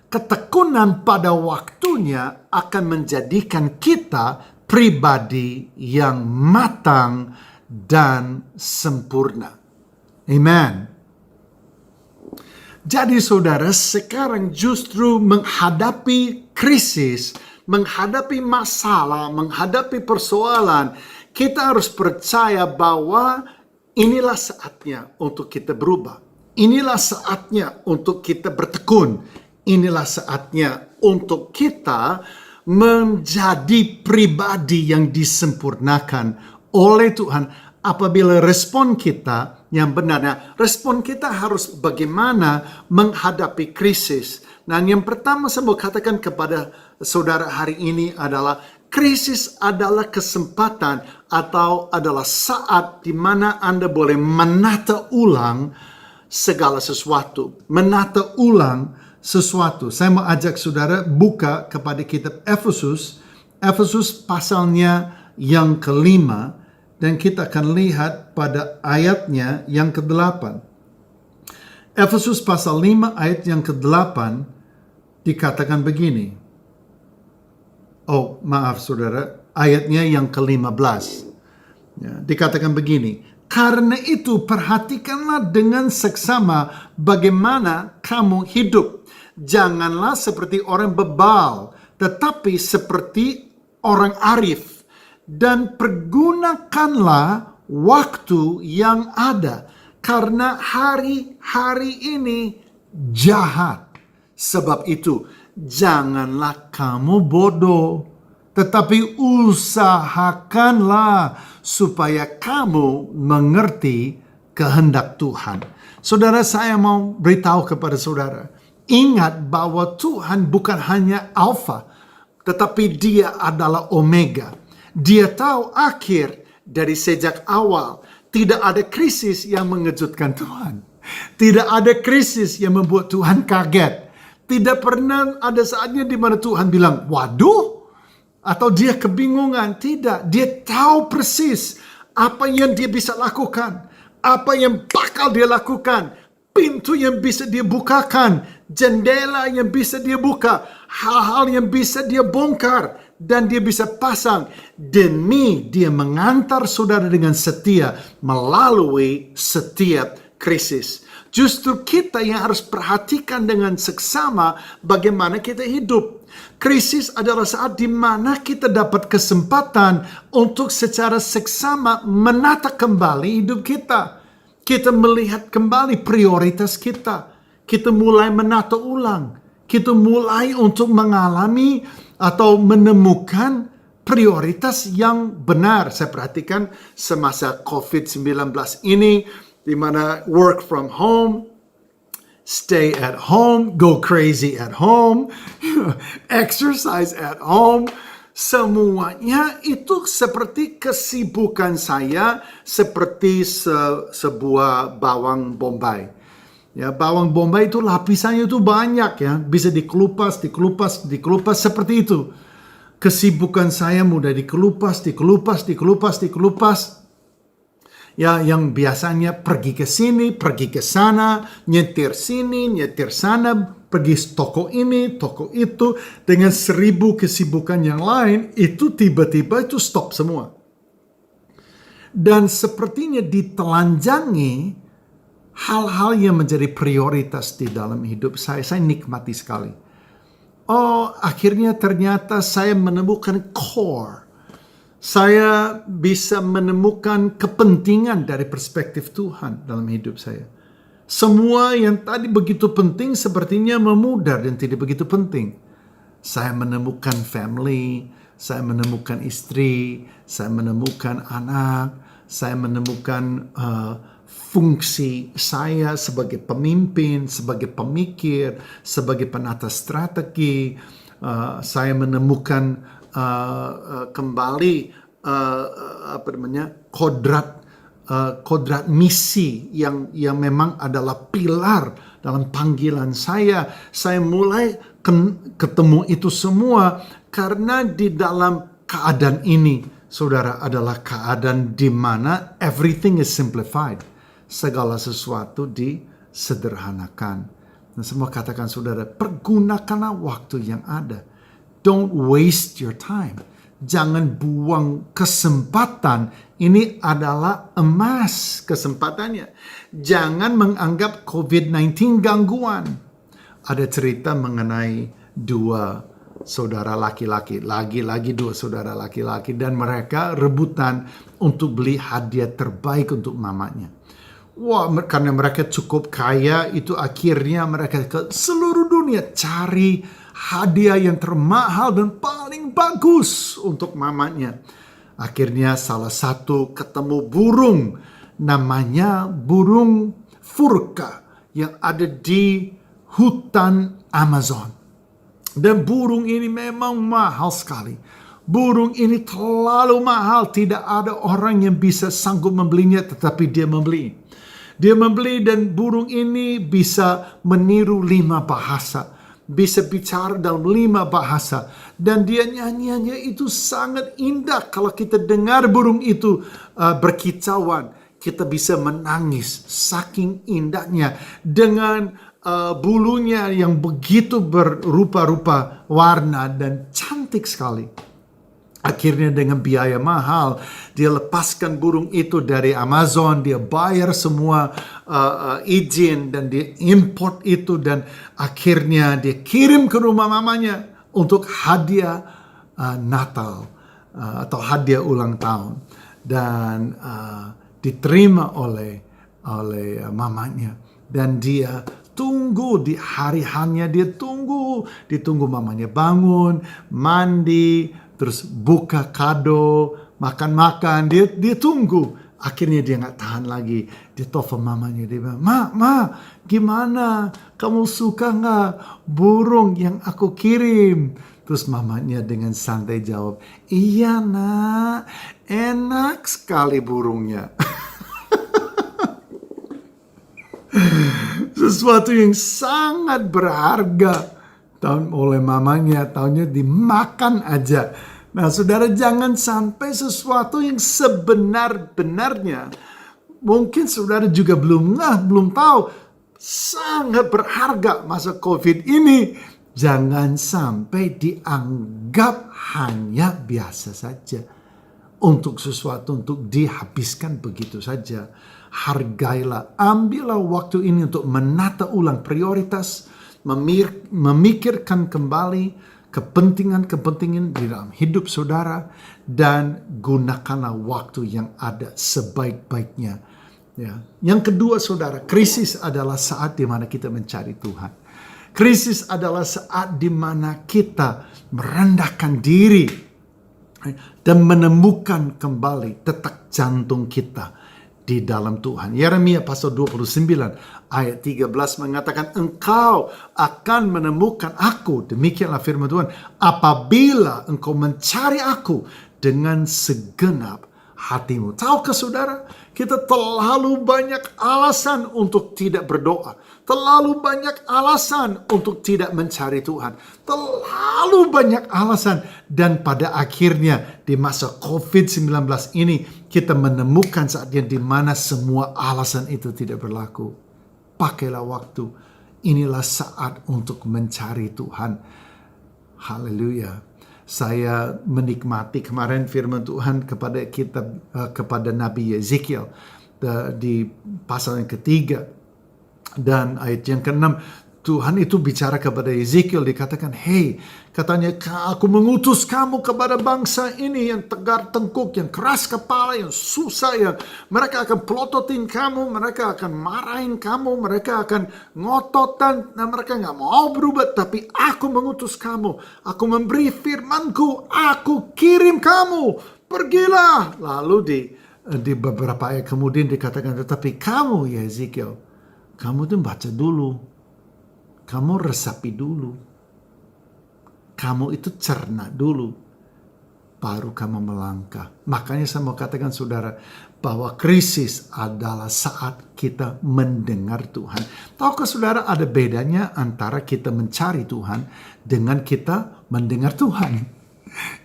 ketekunan pada waktunya akan menjadikan kita pribadi yang matang dan sempurna. Amen. Jadi saudara, sekarang justru menghadapi krisis, menghadapi masalah, menghadapi persoalan, kita harus percaya bahwa inilah saatnya untuk kita berubah. Inilah saatnya untuk kita bertekun. Inilah saatnya untuk kita menjadi pribadi yang disempurnakan oleh Tuhan apabila respon kita yang benar. Nah, respon kita harus bagaimana menghadapi krisis. Nah, yang pertama saya mau katakan kepada saudara hari ini adalah krisis adalah kesempatan atau adalah saat di mana Anda boleh menata ulang segala sesuatu. Menata ulang sesuatu. Saya mau ajak saudara buka kepada kitab Efesus. Efesus pasalnya yang kelima. Dan kita akan lihat pada ayatnya yang ke-8. Efesus pasal 5 ayat yang ke-8 dikatakan begini. Oh, maaf saudara, ayatnya yang ke-15. Ya, dikatakan begini. Karena itu perhatikanlah dengan seksama bagaimana kamu hidup. Janganlah seperti orang bebal, tetapi seperti orang arif. Dan pergunakanlah waktu yang ada. Karena hari-hari ini jahat. Sebab itu, janganlah kamu bodoh. Tetapi usahakanlah supaya kamu mengerti kehendak Tuhan. Saudara, saya mau beritahu kepada saudara. Ingat bahwa Tuhan bukan hanya Alfa, tetapi Dia adalah Omega. Dia tahu akhir dari sejak awal. Tidak ada krisis yang mengejutkan Tuhan. Tidak ada krisis yang membuat Tuhan kaget. Tidak pernah ada saatnya di mana Tuhan bilang, waduh, atau dia kebingungan. Tidak, dia tahu persis apa yang dia bisa lakukan. Apa yang bakal dia lakukan. Pintu yang bisa dia bukakan. Jendela yang bisa dia buka. Hal-hal yang bisa dia bongkar. Dan dia bisa pasang demi dia mengantar saudara dengan setia melalui setiap krisis. Justru kita yang harus perhatikan dengan seksama bagaimana kita hidup. Krisis adalah saat di mana kita dapat kesempatan untuk secara seksama menata kembali hidup kita. Kita melihat kembali prioritas kita. Kita mulai menata ulang. Kita mulai untuk mengalami atau menemukan prioritas yang benar. Saya perhatikan semasa COVID-19 ini, di mana work from home, stay at home, go crazy at home, exercise at home, semuanya itu seperti kesibukan saya, seperti sebuah bawang bombay. Ya, bawang bombay itu lapisannya itu banyak ya, bisa dikelupas seperti itu. Kesibukan saya mudah dikelupas. Ya, yang biasanya pergi ke sini, pergi ke sana, nyetir sini, nyetir sana, pergi toko ini, toko itu, dengan 1000 kesibukan yang lain, itu tiba-tiba itu stop semua. Dan sepertinya ditelanjangi hal-hal yang menjadi prioritas di dalam hidup saya nikmati sekali. Oh, akhirnya ternyata saya menemukan core. Saya bisa menemukan kepentingan dari perspektif Tuhan dalam hidup saya. Semua yang tadi begitu penting sepertinya memudar dan tidak begitu penting. Saya menemukan family, saya menemukan istri, saya menemukan anak, saya menemukan fungsi saya sebagai pemimpin, sebagai pemikir, sebagai penata strategi. Saya menemukan kembali kodrat misi yang memang adalah pilar dalam panggilan saya. Saya mulai ketemu itu semua karena di dalam keadaan ini, saudara, adalah keadaan di mana everything is simplified. Segala sesuatu disederhanakan. Dan semua katakan saudara, pergunakanlah waktu yang ada. Don't waste your time. Jangan buang kesempatan. Ini adalah emas kesempatannya. Jangan menganggap COVID-19 gangguan. Ada cerita mengenai 2 saudara laki-laki. Lagi-lagi 2 saudara laki-laki. Dan mereka rebutan untuk beli hadiah terbaik untuk mamanya. Wah, karena mereka cukup kaya, itu akhirnya mereka ke seluruh dunia cari hadiah yang termahal dan paling bagus untuk mamanya. Akhirnya salah satu ketemu burung, namanya burung furka yang ada di hutan Amazon. Dan burung ini memang mahal sekali. Burung ini terlalu mahal, tidak ada orang yang bisa sanggup membelinya, tetapi dia membeli. Dia membeli dan burung ini bisa meniru 5 bahasa. Bisa bicara dalam 5 bahasa. Dan dia nyanyiannya itu sangat indah. Kalau kita dengar burung itu berkicauan, kita bisa menangis saking indahnya. Dengan bulunya yang begitu berupa-rupa warna dan cantik sekali. Akhirnya dengan biaya mahal, dia lepaskan burung itu dari Amazon, dia bayar semua izin dan dia import itu dan akhirnya dia kirim ke rumah mamanya untuk hadiah Natal atau hadiah ulang tahun dan diterima oleh mamanya dan dia tunggu di hari hanya dia ditunggu mamanya bangun, mandi, terus buka kado, makan-makan, dia tunggu. Akhirnya dia nggak tahan lagi. Dia telepon mamanya, dia bilang, Ma, gimana? Kamu suka nggak burung yang aku kirim? Terus mamanya dengan santai jawab, iya nak, enak sekali burungnya. Sesuatu yang sangat berharga oleh mamanya, taunya dimakan aja. Nah, saudara, jangan sampai sesuatu yang sebenar-benarnya, mungkin saudara juga belum tahu, sangat berharga masa COVID ini, jangan sampai dianggap hanya biasa saja. Untuk sesuatu untuk dihabiskan begitu saja. Hargailah, ambillah waktu ini untuk menata ulang prioritas, memikirkan kembali kepentingan-kepentingan di dalam hidup saudara, dan gunakanlah waktu yang ada sebaik-baiknya. Ya. Yang kedua, saudara, krisis adalah saat di mana kita mencari Tuhan. Krisis adalah saat di mana kita merendahkan diri dan menemukan kembali detak jantung kita di dalam Tuhan. Yeremia pasal 29 ayat 13 mengatakan, engkau akan menemukan aku, demikianlah firman Tuhan, apabila engkau mencari aku dengan segenap hatimu. Tahukah saudara, kita terlalu banyak alasan untuk tidak berdoa. Terlalu banyak alasan untuk tidak mencari Tuhan. Terlalu banyak alasan. Dan pada akhirnya di masa COVID-19 ini kita menemukan saatnya di mana semua alasan itu tidak berlaku. Pakailah waktu. Inilah saat untuk mencari Tuhan. Haleluya. Saya menikmati kemarin firman Tuhan kepada kita, kepada Nabi Yeskiel di pasal yang ketiga dan ayat yang ke-6. Tuhan itu bicara kepada Yeskiel, dikatakan, hey, katanya, aku mengutus kamu kepada bangsa ini yang tegar tengkuk, yang keras kepala, yang susah, yang mereka akan pelototin kamu, mereka akan marahin kamu, mereka akan ngototan, dan mereka nggak mau berubah, tapi aku mengutus kamu, aku memberi firmanku, aku kirim kamu, pergilah. Lalu di beberapa ayat kemudian dikatakan, tetapi kamu, Yeskiel, kamu tuh baca dulu. Kamu resapi dulu. Kamu itu cerna dulu. Baru kamu melangkah. Makanya saya mau katakan saudara, bahwa krisis adalah saat kita mendengar Tuhan. Tahukah saudara ada bedanya antara kita mencari Tuhan dengan kita mendengar Tuhan?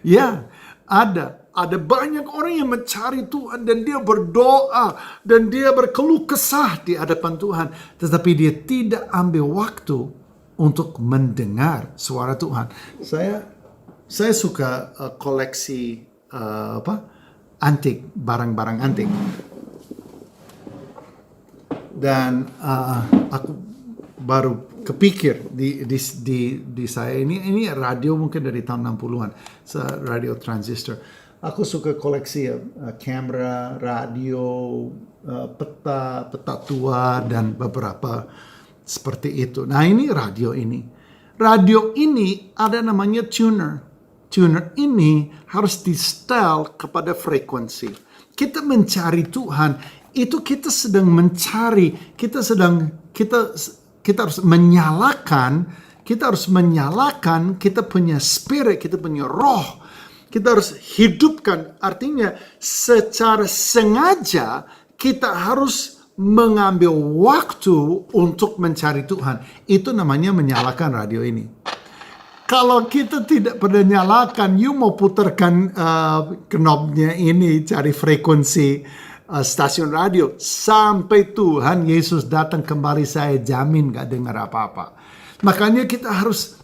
Ya, ada. Ada banyak orang yang mencari Tuhan dan dia berdoa dan dia berkeluh kesah di hadapan Tuhan, tetapi dia tidak ambil waktu untuk mendengar suara Tuhan. Saya suka koleksi antik, barang-barang antik. Dan aku baru kepikir di saya ini radio mungkin dari tahun 60-an, radio transistor. Aku suka koleksi kamera, radio, peta tua dan beberapa seperti itu. Nah, ini radio ini. Radio ini ada namanya tuner. Tuner ini harus di-setel kepada frekuensi. Kita mencari Tuhan, itu kita sedang mencari, kita harus menyalakan, kita punya spirit, kita punya roh. Kita harus hidupkan, artinya secara sengaja kita harus mengambil waktu untuk mencari Tuhan. Itu namanya menyalakan radio ini. Kalau kita tidak pernah nyalakan, you mau putarkan knobnya ini, cari frekuensi stasiun radio. Sampai Tuhan Yesus datang kembali, saya jamin gak dengar apa-apa. Makanya kita harus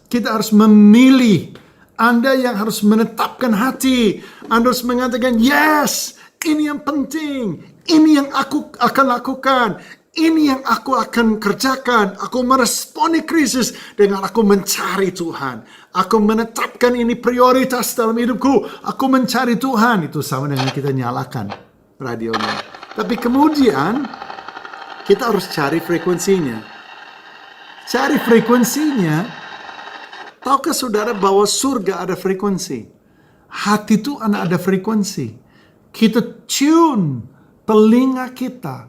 memilih. Anda yang harus menetapkan hati. Anda harus mengatakan, yes, ini yang penting. Ini yang aku akan lakukan. Ini yang aku akan kerjakan. Aku meresponi krisis dengan aku mencari Tuhan. Aku menetapkan ini prioritas dalam hidupku. Aku mencari Tuhan. Itu sama dengan kita nyalakan radionya. Tapi kemudian kita harus cari frekuensinya. Cari frekuensinya. Tahukah saudara bahwa surga ada frekuensi? Hati Tuhan ada frekuensi. Kita tune telinga kita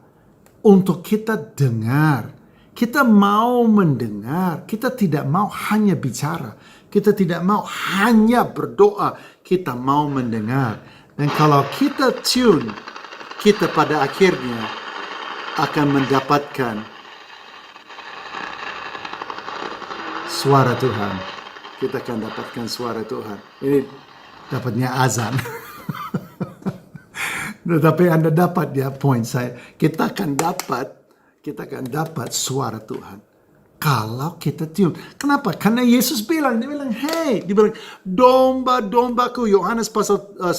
untuk kita dengar. Kita mau mendengar. Kita tidak mau hanya bicara. Kita tidak mau hanya berdoa. Kita mau mendengar. Dan kalau kita tune, kita pada akhirnya akan mendapatkan suara Tuhan. Kita akan dapatkan suara Tuhan. Ini dapatnya azan. Tetapi Anda dapat ya poin saya. Kita akan dapat suara Tuhan. Kalau kita tune. Kenapa? Karena Yesus bilang, dia bilang, domba-dombaku, Yohanes pasal 10,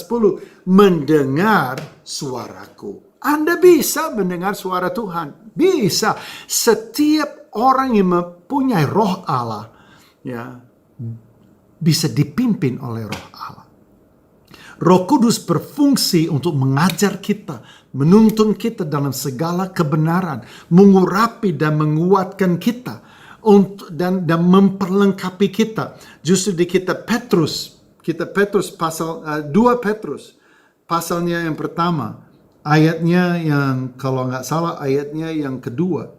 mendengar suaraku. Anda bisa mendengar suara Tuhan. Bisa. Setiap orang yang mempunyai roh Allah, ya, bisa dipimpin oleh roh Allah. Roh Kudus berfungsi untuk mengajar kita, menuntun kita dalam segala kebenaran, mengurapi dan menguatkan kita, dan memperlengkapi kita. Justru di kitab Petrus pasal 2 Petrus, pasalnya yang pertama, ayatnya yang kalau nggak salah ayatnya yang kedua.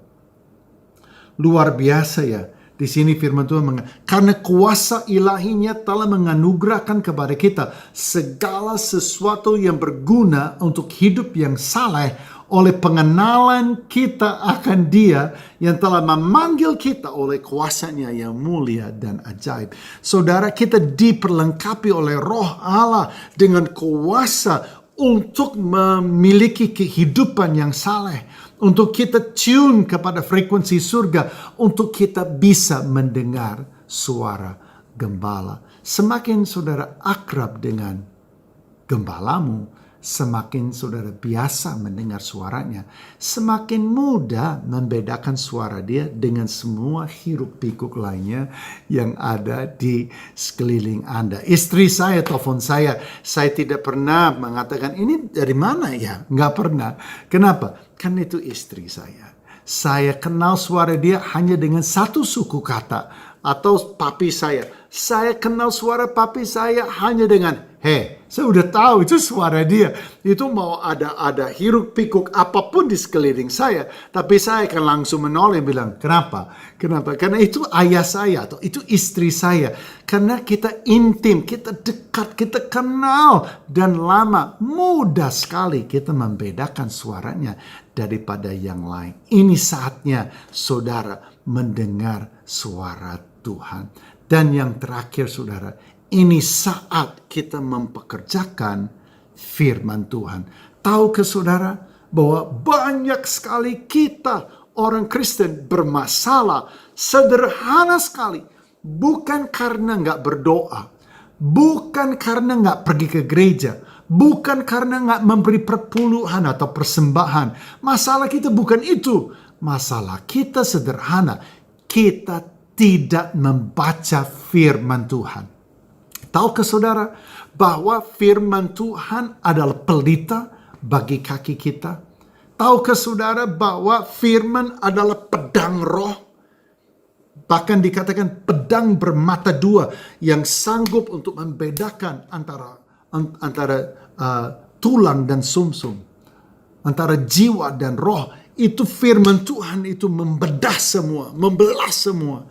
Luar biasa ya. Di sini firman Tuhan mengatakan, karena kuasa ilahinya telah menganugerahkan kepada kita segala sesuatu yang berguna untuk hidup yang saleh oleh pengenalan kita akan Dia yang telah memanggil kita oleh kuasanya yang mulia dan ajaib. Saudara, kita diperlengkapi oleh roh Allah dengan kuasa untuk memiliki kehidupan yang saleh. Untuk kita tune kepada frekuensi surga. Untuk kita bisa mendengar suara gembala. Semakin saudara akrab dengan gembalamu, semakin saudara biasa mendengar suaranya, semakin mudah membedakan suara dia dengan semua hiruk pikuk lainnya yang ada di sekeliling Anda. Istri saya telepon saya tidak pernah mengatakan, ini dari mana ya? Nggak pernah. Kenapa? Karena itu istri saya. Saya kenal suara dia hanya dengan satu suku kata. Atau papi saya. Saya kenal suara papi saya hanya dengan saya udah tahu itu suara dia. Itu mau ada hiruk pikuk apapun di sekeliling saya. Tapi saya akan langsung menoleh bilang, kenapa? Kenapa? Karena itu ayah saya atau itu istri saya. Karena kita intim, kita dekat, kita kenal. Dan lama, mudah sekali kita membedakan suaranya daripada yang lain. Ini saatnya saudara mendengar suara Tuhan. Dan yang terakhir saudara, ini saat kita mempekerjakan firman Tuhan. Tahukah saudara bahwa banyak sekali kita orang Kristen bermasalah sederhana sekali. Bukan karena nggak berdoa. Bukan karena nggak pergi ke gereja. Bukan karena nggak memberi perpuluhan atau persembahan. Masalah kita bukan itu. Masalah kita sederhana. Kita tidak membaca firman Tuhan. Tahukah saudara bahwa firman Tuhan adalah pelita bagi kaki kita? Tahukah saudara bahwa firman adalah pedang roh? Bahkan dikatakan pedang bermata dua yang sanggup untuk membedakan antara tulang dan sumsum, antara jiwa dan roh. Itu firman Tuhan itu membedah semua, membelah semua.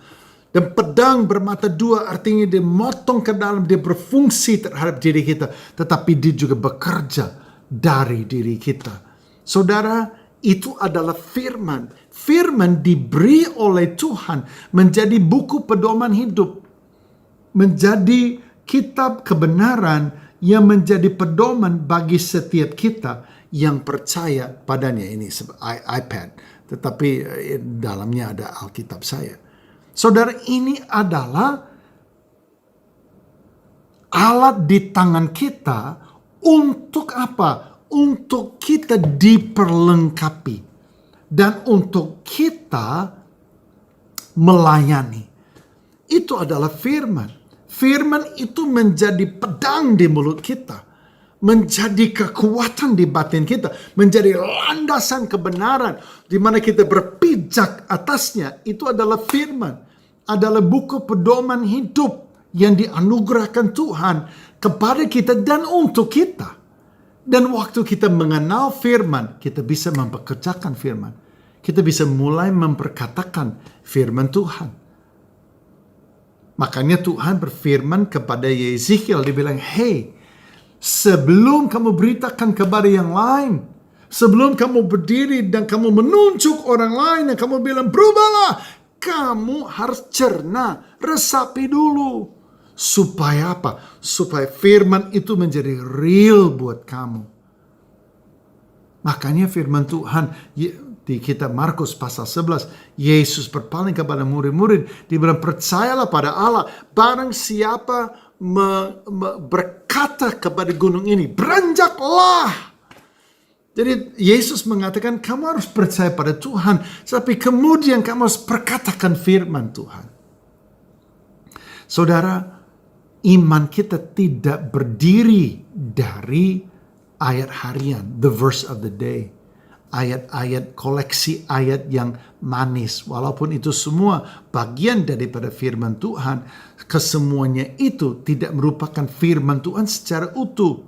Dan pedang bermata dua artinya dia motong ke dalam, dia berfungsi terhadap diri kita, tetapi dia juga bekerja dari diri kita. Saudara, itu adalah firman. Firman diberi oleh Tuhan menjadi buku pedoman hidup, menjadi kitab kebenaran yang menjadi pedoman bagi setiap kita yang percaya padanya. Ini iPad, tetapi dalamnya ada Alkitab saya. Saudara, ini adalah alat di tangan kita untuk apa? Untuk kita diperlengkapi dan untuk kita melayani. Itu adalah firman. Firman itu menjadi pedang di mulut kita, menjadi kekuatan di batin kita, menjadi landasan kebenaran di mana kita berpijak atasnya. Itu adalah firman, adalah buku pedoman hidup yang dianugerahkan Tuhan kepada kita dan untuk kita. Dan waktu kita mengenal firman, kita bisa mempekerjakan firman. Kita bisa mulai memperkatakan firman Tuhan. Makanya Tuhan berfirman kepada Yeskiel, dia bilang, hey, sebelum kamu beritakan kepada yang lain, sebelum kamu berdiri dan kamu menunjuk orang lain dan kamu bilang berubahlah, kamu harus cerna, resapi dulu. Supaya apa? Supaya firman itu menjadi real buat kamu. Makanya firman Tuhan di kitab Markus pasal 11, Yesus berpaling kepada murid-murid, dia bilang, percayalah pada Allah. Barang siapa berkata kepada gunung ini, beranjaklah. Jadi Yesus mengatakan kamu harus percaya pada Tuhan, tapi kemudian kamu harus perkatakan firman Tuhan. Saudara, iman kita tidak berdiri dari ayat harian, the verse of the day. Ayat-ayat, koleksi ayat yang manis. Walaupun itu semua bagian daripada firman Tuhan, kesemuanya itu tidak merupakan firman Tuhan secara utuh.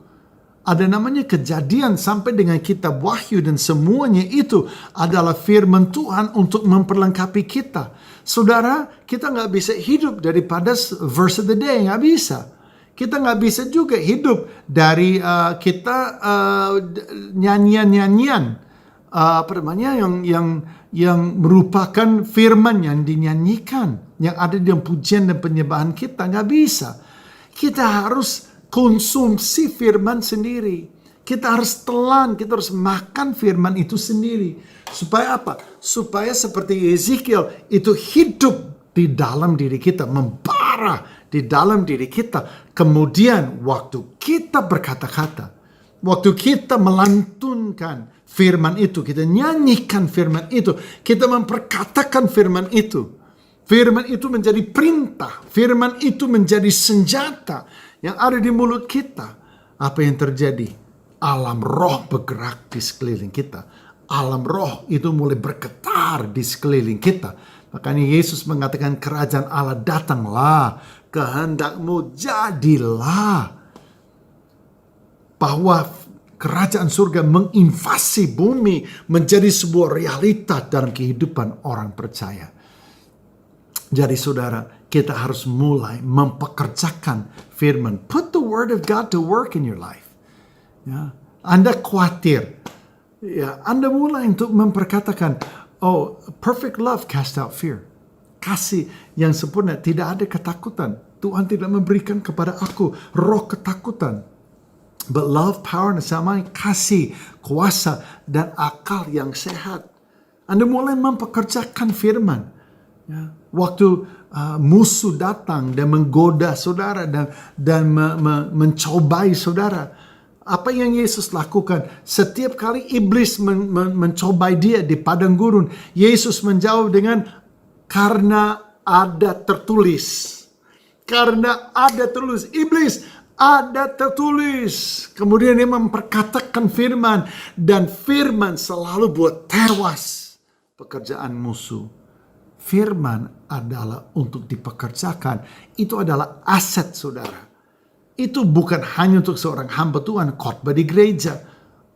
Ada namanya Kejadian sampai dengan kitab Wahyu, dan semuanya itu adalah firman Tuhan untuk memperlengkapi kita. Saudara, kita nggak bisa hidup daripada verse of the day, nggak bisa. Kita nggak bisa juga hidup dari nyanyian-nyanyian yang merupakan firman yang dinyanyikan, yang ada di dalam pujian dan penyembahan kita. Nggak bisa. Kita harus konsumsi firman sendiri. Kita harus telan, kita harus makan firman itu sendiri. Supaya apa? Supaya seperti Yeskiel itu hidup di dalam diri kita, membara di dalam diri kita. Kemudian waktu kita berkata-kata, waktu kita melantunkan firman itu, kita nyanyikan firman itu, kita memperkatakan firman itu. Firman itu menjadi perintah, firman itu menjadi senjata yang ada di mulut kita. Apa yang terjadi? Alam roh bergerak di sekeliling kita. Alam roh itu mulai bergetar di sekeliling kita. Makanya Yesus mengatakan kerajaan Allah datanglah, kehendakmu jadilah. Bahwa kerajaan surga menginvasi bumi menjadi sebuah realita dalam kehidupan orang percaya. Jadi saudara, kita harus mulai mempekerjakan firman. Put the word of God to work in your life. Ya, Anda khawatir. Ya, Anda mulai untuk memperkatakan, oh, perfect love cast out fear. Kasih yang sempurna, tidak ada ketakutan. Tuhan tidak memberikan kepada aku roh ketakutan. But love, power, and sama kasih, kuasa, dan akal yang sehat. Anda mulai mempekerjakan firman. Ya, waktu musuh datang dan menggoda saudara dan mencobai saudara, apa yang Yesus lakukan? Setiap kali iblis mencobai dia di padang gurun, Yesus menjawab dengan, karena ada tertulis. Karena ada tertulis. Iblis, ada tertulis. Kemudian dia memperkatakan firman, dan firman selalu buat tewas pekerjaan musuh. Firman adalah untuk dipekerjakan. Itu adalah aset saudara. Itu bukan hanya untuk seorang hamba Tuhan khotbah di gereja,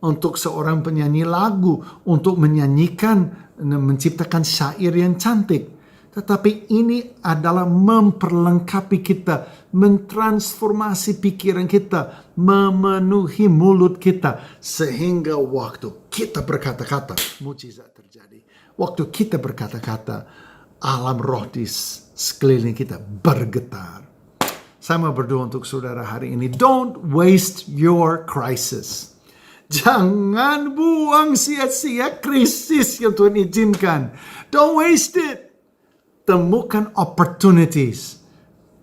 untuk seorang penyanyi lagu, untuk menyanyikan, menciptakan syair yang cantik. Tetapi ini adalah memperlengkapi kita, mentransformasi pikiran kita, memenuhi mulut kita. Sehingga waktu kita berkata-kata, mujizat terjadi. Waktu kita berkata-kata, alam roh di sekeliling kita bergetar. Saya mau berdoa untuk saudara hari ini. Don't waste your crisis. Jangan buang sia-sia krisis yang Tuhan izinkan. Don't waste it. Temukan opportunities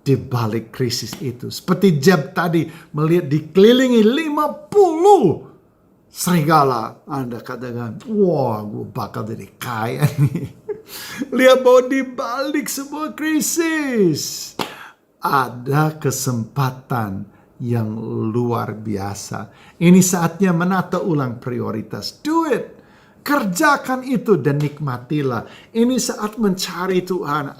di balik krisis itu. Seperti Jeb tadi melihat dikelilingi 50 serigala. Anda katakan, wah gue bakal jadi kaya nih. Lihat bahwa di balik sebuah krisis ada kesempatan yang luar biasa. Ini saatnya menata ulang prioritas. Do it. Kerjakan itu dan nikmatilah. Ini saat mencari Tuhan.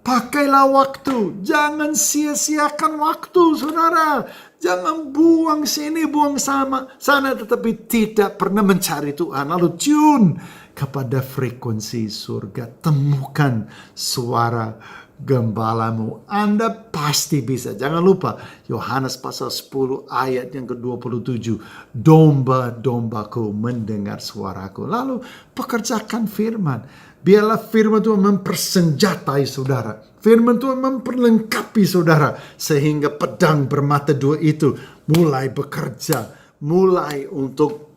Pakailah waktu. Jangan sia-siakan waktu, saudara. Jangan buang sini, buang sana. Tetapi tidak pernah mencari Tuhan. Lalu tune kepada frekuensi surga. Temukan suara gembalamu. Anda pasti bisa. Jangan lupa Yohanes pasal 10 ayat yang ke-27. Domba-dombaku mendengar suaraku. Lalu pekerjakan firman. Biarlah firman Tuhan mempersenjatai saudara. Firman Tuhan memperlengkapi saudara. Sehingga pedang bermata dua itu mulai bekerja. Mulai untuk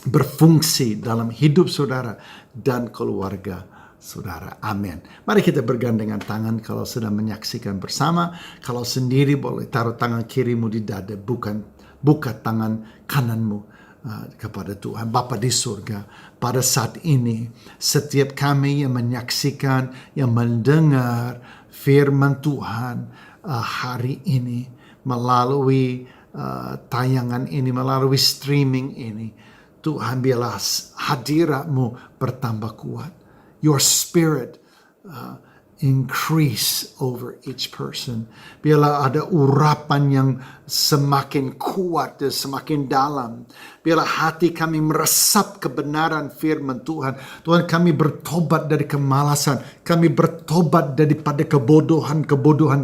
berfungsi dalam hidup saudara dan keluarga saudara. Amin. Mari kita bergandengan tangan kalau sedang menyaksikan bersama. Kalau sendiri boleh taruh tangan kirimu di dada. Buka tangan kananmu kepada Tuhan. Bapa di surga. Pada saat ini setiap kami yang menyaksikan, yang mendengar firman Tuhan hari ini melalui tayangan ini, melalui streaming ini. Tuhan biarlah hadiratmu bertambah kuat. Your spirit increase over each person. Biarlah ada urapan yang semakin kuat dan semakin dalam. Biarlah hati kami meresap kebenaran firman Tuhan. Tuhan, kami bertobat dari kemalasan. Kami bertobat daripada kebodohan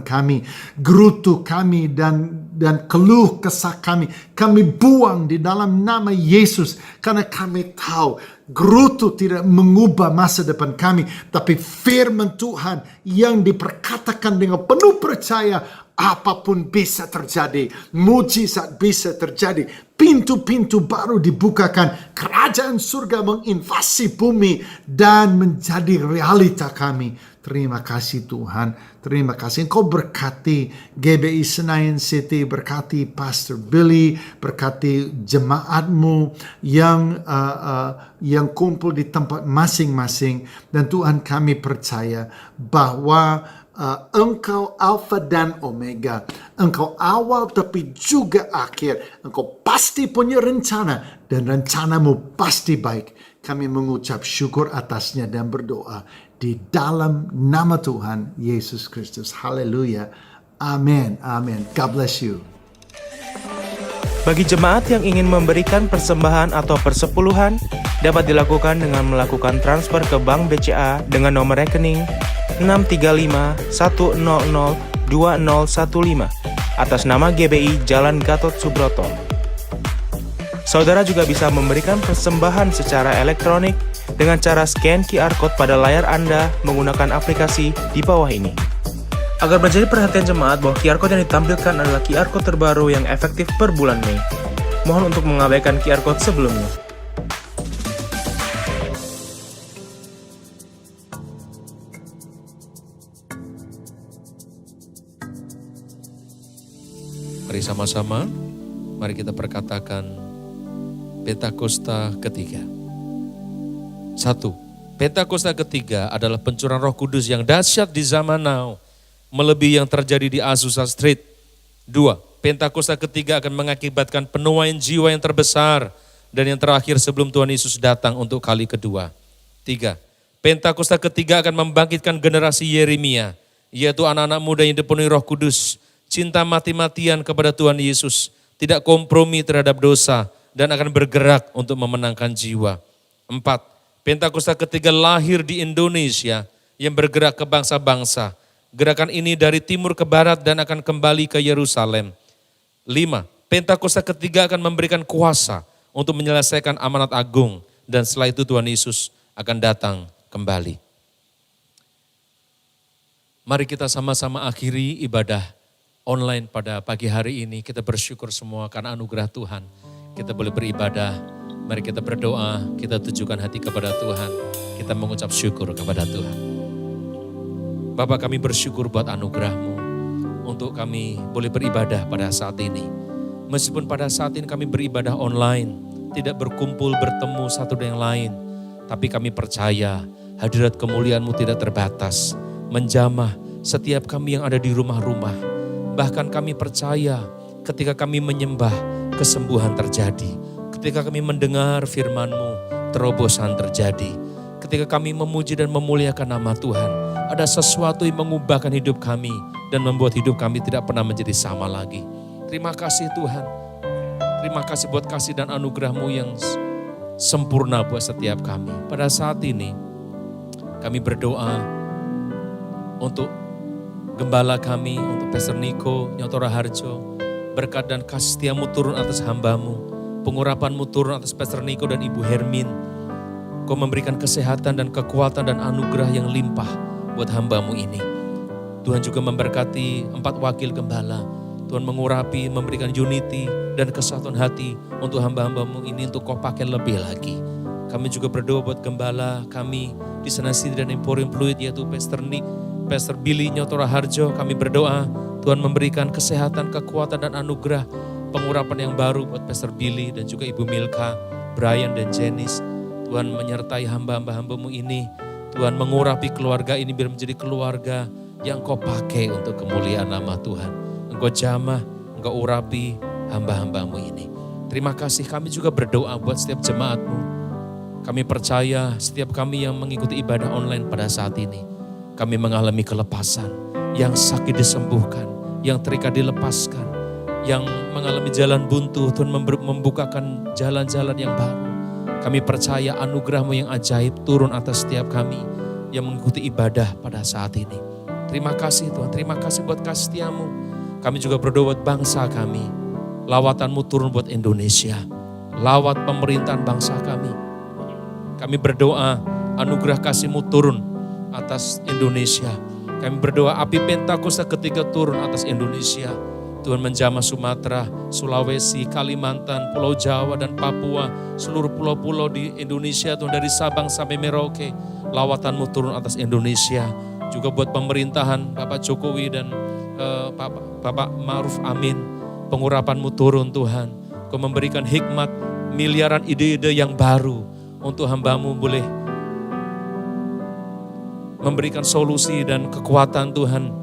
kami. Gerutu kami dan keluh kesah kami. Kami buang di dalam nama Yesus. Karena kami tahu gerutu tidak mengubah masa depan kami. Tapi firman Tuhan yang diperkatakan dengan penuh percaya, apapun bisa terjadi. Mujizat bisa terjadi. Pintu-pintu baru dibukakan. Kerajaan surga menginvasi bumi dan menjadi realita kami. Terima kasih Tuhan. Terima kasih. Engkau berkati GBI Senayan City. Berkati Pastor Billy. Berkati jemaatmu yang kumpul di tempat masing-masing. Dan Tuhan, kami percaya bahwa Engkau Alfa dan Omega. Engkau awal tapi juga akhir. Engkau pasti punya rencana. Dan rencanamu pasti baik. Kami mengucap syukur atasnya dan berdoa di dalam nama Tuhan Yesus Kristus. Haleluya. Amin. Amin. God bless you. Bagi jemaat yang ingin memberikan persembahan atau persepuluhan, dapat dilakukan dengan melakukan transfer ke Bank BCA dengan nomor rekening 635-100-2015 atas nama GBI Jalan Gatot Subroto. Saudara juga bisa memberikan persembahan secara elektronik dengan cara scan QR Code pada layar Anda menggunakan aplikasi di bawah ini. Agar menjadi perhatian jemaat bahwa QR Code yang ditampilkan adalah QR Code terbaru yang efektif per bulan Mei. Mohon untuk mengabaikan QR Code sebelumnya. Mari sama-sama, mari kita perkatakan Pentakosta ketiga. 1. Pentakosta ketiga adalah pencurahan Roh Kudus yang dahsyat di zaman now, melebihi yang terjadi di Azusa Street. 2. Pentakosta ketiga akan mengakibatkan penuaian jiwa yang terbesar dan yang terakhir sebelum Tuhan Yesus datang untuk kali kedua. 3. Pentakosta ketiga akan membangkitkan generasi Yeremia, yaitu anak-anak muda yang dipenuhi Roh Kudus, cinta mati-matian kepada Tuhan Yesus, tidak kompromi terhadap dosa, dan akan bergerak untuk memenangkan jiwa. 4. Pentakosta ketiga lahir di Indonesia yang bergerak ke bangsa-bangsa. Gerakan ini dari timur ke barat dan akan kembali ke Yerusalem. 5. Pentakosta ketiga akan memberikan kuasa untuk menyelesaikan amanat agung, dan setelah itu Tuhan Yesus akan datang kembali. Mari kita sama-sama akhiri ibadah online pada pagi hari ini. Kita bersyukur semua karena anugerah Tuhan. Kita boleh beribadah, mari kita berdoa, kita tujukan hati kepada Tuhan. Kita mengucap syukur kepada Tuhan. Bapa, kami bersyukur buat anugerah-Mu untuk kami boleh beribadah pada saat ini. Meskipun pada saat ini kami beribadah online, tidak berkumpul bertemu satu dengan yang lain, tapi kami percaya hadirat kemuliaan-Mu tidak terbatas, menjamah setiap kami yang ada di rumah-rumah. Bahkan kami percaya ketika kami menyembah, kesembuhan terjadi. Ketika kami mendengar firman-Mu, terobosan terjadi. Ketika kami memuji dan memuliakan nama Tuhan, ada sesuatu yang mengubahkan hidup kami dan membuat hidup kami tidak pernah menjadi sama lagi. Terima kasih Tuhan. Terima kasih buat kasih dan anugerah-Mu yang sempurna buat setiap kami. Pada saat ini kami berdoa untuk gembala kami, untuk Pastor Niko, Nyoto Raharjo. Berkat dan kasih setia-Mu turun atas hamba-Mu. Pengurapan-Mu turun atas Pastor Niko dan Ibu Hermin. Kau memberikan kesehatan dan kekuatan dan anugerah yang limpah buat hamba-Mu ini. Tuhan juga memberkati 4 wakil gembala. Tuhan mengurapi, memberikan unity dan kesatuan hati untuk hamba-hamba-Mu ini untuk Kau pakai lebih lagi. Kami juga berdoa buat gembala kami di Senayan City dan Emporium Fluid, yaitu Pastor Billy Nyoto Raharjo. Kami berdoa Tuhan memberikan kesehatan, kekuatan dan anugerah, pengurapan yang baru buat Pastor Billy dan juga Ibu Milka, Brian dan Janice. Tuhan menyertai hamba-hamba-hamba-Mu ini. Tuhan mengurapi keluarga ini biar menjadi keluarga yang Kau pakai untuk kemuliaan nama Tuhan. Engkau jamah, Engkau urapi hamba-hamba-Mu ini. Terima kasih, kami juga berdoa buat setiap jemaat-Mu. Kami percaya setiap kami yang mengikuti ibadah online pada saat ini, kami mengalami kelepasan, yang sakit disembuhkan, yang terikat dilepaskan, yang mengalami jalan buntu, Tuhan membukakan jalan-jalan yang baru. Kami percaya anugerah-Mu yang ajaib turun atas setiap kami yang mengikuti ibadah pada saat ini. Terima kasih Tuhan, terima kasih buat kasih setia-Mu. Kami juga berdoa buat bangsa kami. Lawatan-Mu turun buat Indonesia. Lawat pemerintahan bangsa kami. Kami berdoa anugerah kasih-Mu turun atas Indonesia. Kami berdoa api Pentakosta ketiga turun atas Indonesia. Tuhan menjamah Sumatera, Sulawesi, Kalimantan, Pulau Jawa dan Papua. Seluruh pulau-pulau di Indonesia, Tuhan dari Sabang sampai Merauke. Lawatan-Mu turun atas Indonesia. Juga buat pemerintahan Bapak Jokowi dan Bapak Ma'ruf Amin, pengurapan-Mu turun Tuhan. Kau memberikan hikmat, miliaran ide-ide yang baru untuk hamba-Mu boleh memberikan solusi dan kekuatan Tuhan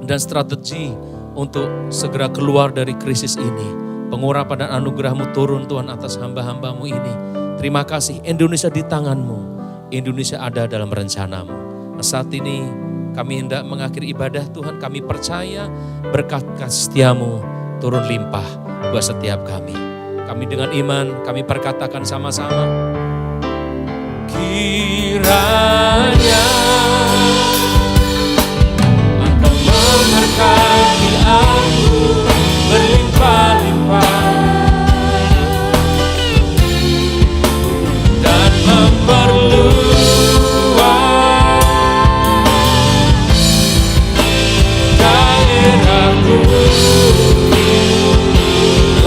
dan strategi untuk segera keluar dari krisis ini. Pengurapan dan anugerah-Mu turun Tuhan atas hamba-hamba-Mu ini. Terima kasih, Indonesia di tangan-Mu. Indonesia ada dalam rencana-Mu. Nah, saat ini kami hendak mengakhiri ibadah Tuhan, kami percaya berkat kasih setia-Mu turun limpah buat setiap kami. Kami dengan iman, kami perkatakan sama-sama. Kiranya Engkau memberkati aku berlimpah-limpah dan memperluas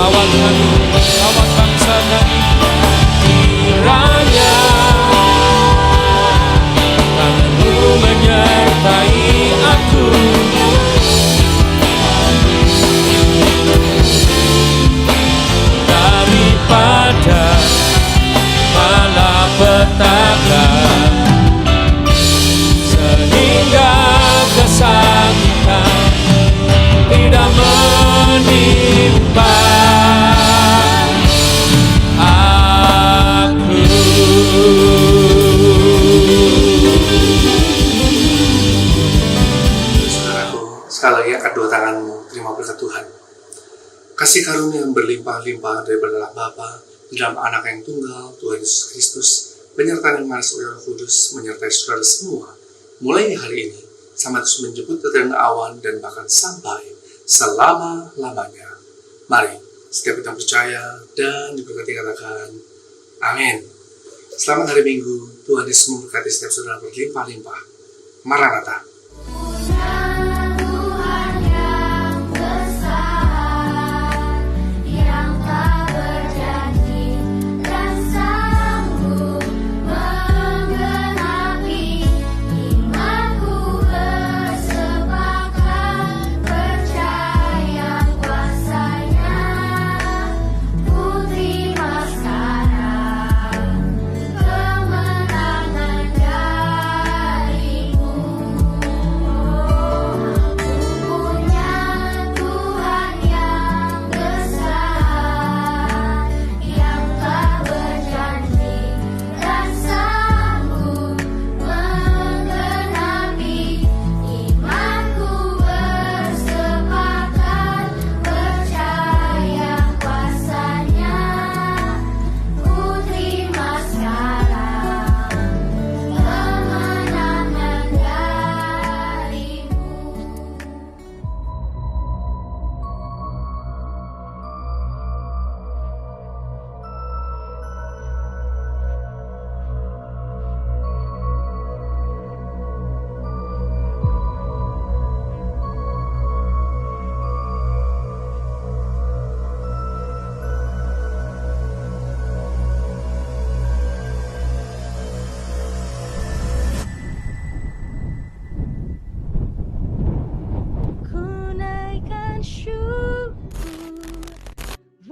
lawat kami, lawat bangsa kami. Kiranya tangan-Mu menyertai aku, daripada malapetaka sehingga kesakitan tidak menimpa aku. angkat dua tanganmu, terima berkat Tuhan. Kasih karunia yang berlimpah-limpah daripada Allah Bapa di dalam anak yang tunggal, Tuhan Yesus Kristus, penyertaan yang manis oleh Roh Kudus, menyertai saudara semua, mulai hari ini, sampai terus menjemput keterangan awan dan bahkan sampai selama-lamanya. Mari, setiap kita percaya dan diberkati katakan, amin. Selamat hari Minggu, Tuhan Yesus memberkati setiap saudara berlimpah-limpah. Maranatha. Tuhan yang besar, yang tak berjanji dan sanggup menggenapi imanku bersepakat percaya kuasanya. Ku terima sekarang kemenangan darimu.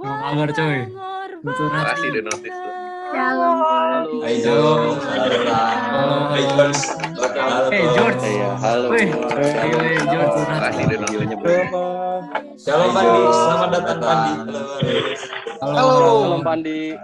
Apa kabar coy? Makasih udah notice lu. Hai Jong, saudara. Hai George. Hey George. Iya, halo. Wih, hey George. Makasih udah notice bro. Shalom Pandi, selamat datang Pandi. Halo. Halo, Pandi.